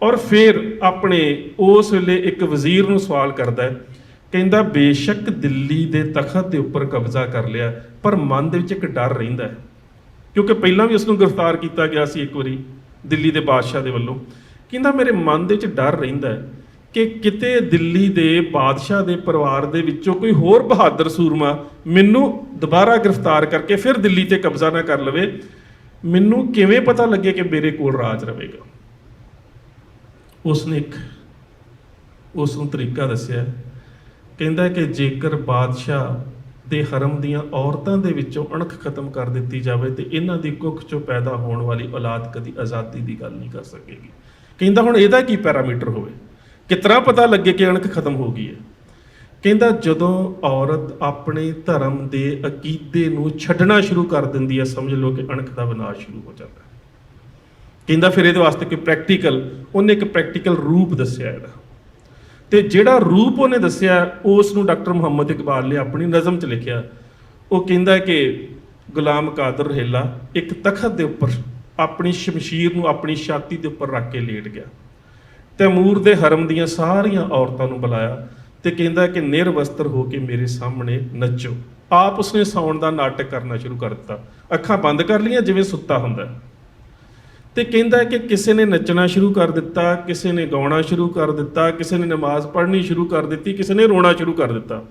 ਔਰ ਫਿਰ ਆਪਣੇ ਉਸ ਵੇਲੇ ਇੱਕ ਵਜ਼ੀਰ ਨੂੰ ਸਵਾਲ ਕਰਦਾ ਹੈ, ਕਹਿੰਦਾ ਬੇਸ਼ੱਕ ਦਿੱਲੀ ਦੇ ਤਖਤ ਦੇ ਉੱਪਰ ਕਬਜ਼ਾ ਕਰ ਲਿਆ ਪਰ ਮਨ ਦੇ ਵਿੱਚ ਇੱਕ ਡਰ ਰਹਿੰਦਾ ਹੈ, ਕਿਉਂਕਿ ਪਹਿਲਾਂ ਵੀ ਉਸ ਨੂੰ ਗ੍ਰਿਫਤਾਰ ਕੀਤਾ ਗਿਆ ਸੀ ਇੱਕ ਵਾਰੀ ਦਿੱਲੀ ਦੇ ਬਾਦਸ਼ਾਹ ਦੇ ਵੱਲੋਂ। ਕਹਿੰਦਾ ਮੇਰੇ ਮਨ ਦੇ ਵਿੱਚ ਡਰ ਰਹਿੰਦਾ ਹੈ ਕਿ ਕਿਤੇ ਦਿੱਲੀ ਦੇ ਬਾਦਸ਼ਾਹ ਦੇ ਪਰਿਵਾਰ ਦੇ ਵਿੱਚੋਂ ਕੋਈ ਹੋਰ ਬਹਾਦਰ ਸੂਰਮਾ ਮੈਨੂੰ ਦੁਬਾਰਾ ਗ੍ਰਿਫਤਾਰ ਕਰਕੇ ਫਿਰ ਦਿੱਲੀ ਤੇ ਕਬਜ਼ਾ ਨਾ ਕਰ ਲਵੇ, ਮੈਨੂੰ ਕਿਵੇਂ ਪਤਾ ਲੱਗੇ ਕਿ ਮੇਰੇ ਕੋਲ ਰਾਜ ਰਹੇਗਾ। ਉਸਨੇ ਉਸ ਨੂੰ ਤਰੀਕਾ ਦੱਸਿਆ, ਕਹਿੰਦਾ ਕਿ ਜੇਕਰ ਬਾਦਸ਼ਾਹ ਦੇ ਹਰਮ ਦੀਆਂ ਔਰਤਾਂ ਦੇ ਵਿੱਚੋਂ ਅਣਖ ਖਤਮ ਕਰ ਦਿੱਤੀ ਜਾਵੇ ਤੇ ਇਹਨਾਂ ਦੀ ਕੁੱਖ ਚੋਂ ਪੈਦਾ ਹੋਣ ਵਾਲੀ ਔਲਾਦ ਕਦੀ ਆਜ਼ਾਦੀ ਦੀ ਗੱਲ ਨਹੀਂ ਕਰ ਸਕੇਗੀ। ਕਹਿੰਦਾ ਹੁਣ ਇਹਦਾ ਕੀ ਪੈਰਾਮੀਟਰ ਹੋਵੇ, ਕਿਸ ਤਰ੍ਹਾਂ ਪਤਾ ਲੱਗੇ ਕਿ ਅਣਖ ਖਤਮ ਹੋ ਗਈ ਹੈ। ਕਹਿੰਦਾ ਜਦੋਂ ਔਰਤ ਆਪਣੇ ਧਰਮ ਦੇ ਅਕੀਦੇ ਨੂੰ ਛੱਡਣਾ ਸ਼ੁਰੂ ਕਰ ਦਿੰਦੀ ਹੈ, ਸਮਝ ਲਓ ਕਿ ਅਣਖ ਦਾ ਵਿਨਾਸ਼ ਸ਼ੁਰੂ ਹੋ ਜਾਂਦਾ ਹੈ। ਕਹਿੰਦਾ ਫਿਰ ਇਹਦੇ ਵਾਸਤੇ ਕੋਈ ਉਹਨੇ ਇੱਕ ਪ੍ਰੈਕਟੀਕਲ ਰੂਪ ਦੱਸਿਆ ਇਹਦਾ, ਤੇ ਜਿਹੜਾ ਰੂਪ ਉਹਨੇ ਦੱਸਿਆ ਉਸ ਨੂੰ ਡਾਕਟਰ ਮੁਹੰਮਦ ਇਕਬਾਲ ਨੇ ਆਪਣੀ ਨਜ਼ਮ 'ਚ ਲਿਖਿਆ। ਉਹ ਕਹਿੰਦਾ ਕਿ ਗੁਲਾਮ ਕਾਦਰ ਰੋਹਿਲਾ ਇੱਕ ਤਖਤ ਦੇ ਉੱਪਰ ਆਪਣੀ ਸ਼ਮਸ਼ੀਰ ਨੂੰ ਆਪਣੀ ਛਾਤੀ ਦੇ ਉੱਪਰ ਰੱਖ ਕੇ ਲੇਟ ਗਿਆ, ਤੈਮੂਰ ਦੇ ਹਰਮ ਦੀਆਂ ਸਾਰੀਆਂ ਔਰਤਾਂ ਨੂੰ ਬੁਲਾਇਆ ਤੇ ਕਹਿੰਦਾ ਕਿ ਨਿਰਵਸਤਰ ਹੋ ਕੇ ਮੇਰੇ ਸਾਹਮਣੇ ਨੱਚੋ। ਆਪ ਉਸਨੇ ਸੌਣ ਦਾ ਨਾਟਕ ਕਰਨਾ ਸ਼ੁਰੂ ਕਰ ਦਿੱਤਾ, ਅੱਖਾਂ ਬੰਦ ਕਰ ਲਈਆਂ ਜਿਵੇਂ ਸੁੱਤਾ ਹੁੰਦਾ, ਤੇ ਕਹਿੰਦਾ ਕਿ ਕਿਸੇ ਨੇ ਨੱਚਣਾ ਸ਼ੁਰੂ ਕਰ ਦਿੱਤਾ, ਕਿਸੇ ਨੇ ਗਾਉਣਾ ਸ਼ੁਰੂ ਕਰ ਦਿੱਤਾ, ਕਿਸੇ ਨੇ ਨਮਾਜ਼ ਪੜ੍ਹਨੀ ਸ਼ੁਰੂ ਕਰ ਦਿੱਤੀ, ਕਿਸੇ ਨੇ ਰੋਣਾ ਸ਼ੁਰੂ ਕਰ ਦਿੱਤਾ।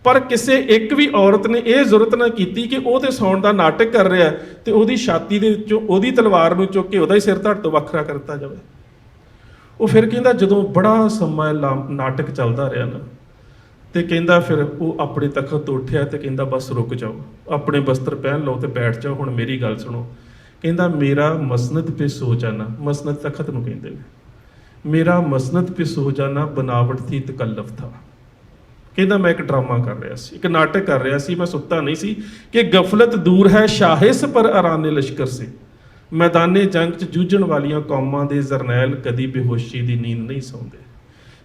ਪਰ ਕਿਸੇ ਇੱਕ ਵੀ ਔਰਤ ਨੇ ਇਹ ਜ਼ੁਰਤ ਨਾ ਕੀਤੀ ਕਿ ਉਹ ਤੇ ਸੌਣ ਦਾ ਨਾਟਕ ਕਰ ਰਿਹਾ ਤੇ ਉਹਦੀ ਛਾਤੀ ਦੇ ਵਿੱਚੋਂ ਉਹਦੀ ਤਲਵਾਰ ਨੂੰ ਚੁੱਕ ਕੇ ਉਹਦਾ ਹੀ ਸਿਰ ਧੜ ਤੋਂ ਵੱਖਰਾ ਕਰ ਦਿੱਤਾ ਜਾਵੇ। ਉਹ ਫਿਰ ਕਹਿੰਦਾ ਜਦੋਂ ਬੜਾ ਸਮਾਂ ਨਾਟਕ ਚੱਲਦਾ ਰਿਹਾ ਨਾ, ਤੇ ਕਹਿੰਦਾ ਫਿਰ ਉਹ ਆਪਣੇ ਤਖਤ ਤੋਂ ਉੱਠਿਆ ਤੇ ਕਹਿੰਦਾ ਬਸ ਰੁਕ ਜਾਓ, ਆਪਣੇ ਬਸਤਰ ਪਹਿਨ ਲਓ ਤੇ ਬੈਠ ਜਾਓ, ਹੁਣ ਮੇਰੀ ਗੱਲ ਸੁਣੋ। ਕਹਿੰਦਾ ਮੇਰਾ ਮਸਨਦ पे सो जाना, ਮਸਨਦ ਤਖਤ ਨੂੰ ਕਹਿੰਦੇ ਨੇ, ਮੇਰਾ ਮਸਨਦ पे सो जाना बनावट थी तकल्लफ था। ਕਹਿੰਦਾ ਮੈਂ ਇੱਕ ਡਰਾਮਾ ਕਰ ਰਿਹਾ ਸੀ, ਇੱਕ ਨਾਟਕ ਕਰ ਰਿਹਾ ਸੀ, ਮੈਂ ਸੁੱਤਾ ਨਹੀਂ ਸੀ ਕਿ ਗਫਲਤ ਦੂਰ ਹੈ ਸ਼ਾਹਿਸ ਪਰ ਅਰਾਨੇ ਲਸ਼ਕਰ ਸੇ। ਮੈਦਾਨੇ ਜੰਗ 'ਚ ਜੂਝਣ ਵਾਲੀਆਂ ਕੌਮਾਂ ਦੇ ਜਰਨੈਲ ਕਦੀ ਬੇਹੋਸ਼ੀ ਦੀ ਨੀਂਦ ਨਹੀਂ ਸੌਂਦੇ।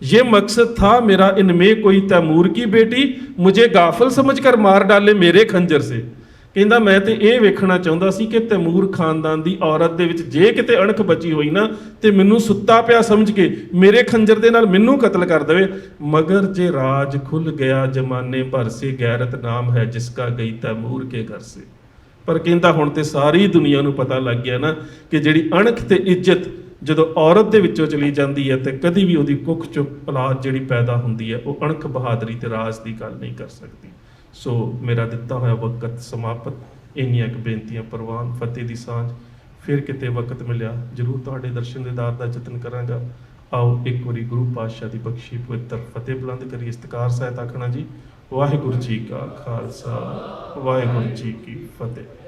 ये मकसद था मेरा इनमें कोई तैमूर की बेटी मुझे गाफिल समझकर मार डाले मेरे खंजर से। ਕਹਿੰਦਾ ਮੈਂ ਤੇ ਇਹ ਵੇਖਣਾ ਚਾਹੁੰਦਾ ਸੀ ਕਿ ਤੈਮੂਰ ਖਾਨਦਾਨ ਦੀ ਔਰਤ ਦੇ ਵਿੱਚ ਜੇ ਕਿਤੇ ਅਣਖ ਬਚੀ ਹੋਈ ਨਾ ਤੇ ਮੈਨੂੰ ਸੁੱਤਾ ਪਿਆ ਸਮਝ ਕੇ ਮੇਰੇ ਖੰਜਰ ਦੇ ਨਾਲ ਮੈਨੂੰ ਕਤਲ ਕਰ ਦੇਵੇ। ਮਗਰ ਜੇ ਰਾਜ ਖੁੱਲ ਗਿਆ ਜਮਾਨੇ ਭਰ ਸੇ ਗੈਰਤ ਨਾਮ ਹੈ ਜਿਸਕਾ ਗਈ ਤੈਮੂਰ ਕੇ ਘਰ ਸੇ। ਪਰ ਕਹਿੰਦਾ ਹੁਣ ਤੇ ਸਾਰੀ ਦੁਨੀਆ ਨੂੰ ਪਤਾ ਲੱਗ ਗਿਆ ਨਾ ਕਿ ਜਿਹੜੀ ਅਣਖ ਤੇ ਇੱਜ਼ਤ ਜਦੋਂ ਔਰਤ ਦੇ ਵਿੱਚੋਂ ਚਲੀ ਜਾਂਦੀ ਹੈ ਤੇ ਕਦੀ ਵੀ ਉਹਦੀ ਕੁੱਖ ਚੋਂ ਔਲਾਦ ਜਿਹੜੀ ਪੈਦਾ ਹੁੰਦੀ ਹੈ ਉਹ ਅਣਖ ਬਹਾਦਰੀ ਤੇ ਰਾਜ ਦੀ ਗੱਲ ਨਹੀਂ ਕਰ ਸਕਦੀ। ਸੋ ਮੇਰਾ ਦਿੱਤਾ ਹੋਇਆ ਵਕਤ ਸਮਾਪਤ, ਇੰਨੀਆਂ ਕੁ ਬੇਨਤੀਆਂ ਪ੍ਰਵਾਨ, ਫਤਿਹ ਦੀ ਸਾਂਝ। ਫਿਰ ਕਿਤੇ ਵਕਤ ਮਿਲਿਆ ਜ਼ਰੂਰ ਤੁਹਾਡੇ ਦਰਸ਼ਨ ਦੀਦਾਰ ਦਾ ਯਤਨ ਕਰਾਂਗਾ। ਆਓ ਇੱਕ ਵਾਰੀ ਗੁਰੂ ਪਾਤਸ਼ਾਹ ਦੀ ਬਖਸ਼ੀ ਪਵਿੱਤਰ ਫਤਿਹ ਬੁਲੰਦ ਕਰੀਏ। ਇਸਤਕਾਰ ਸਹਿਤ ਆਖਣਾ ਜੀ, ਵਾਹਿਗੁਰੂ ਜੀ ਕਾ ਖਾਲਸਾ, ਵਾਹਿਗੁਰੂ ਜੀ ਕੀ ਫਤਿਹ।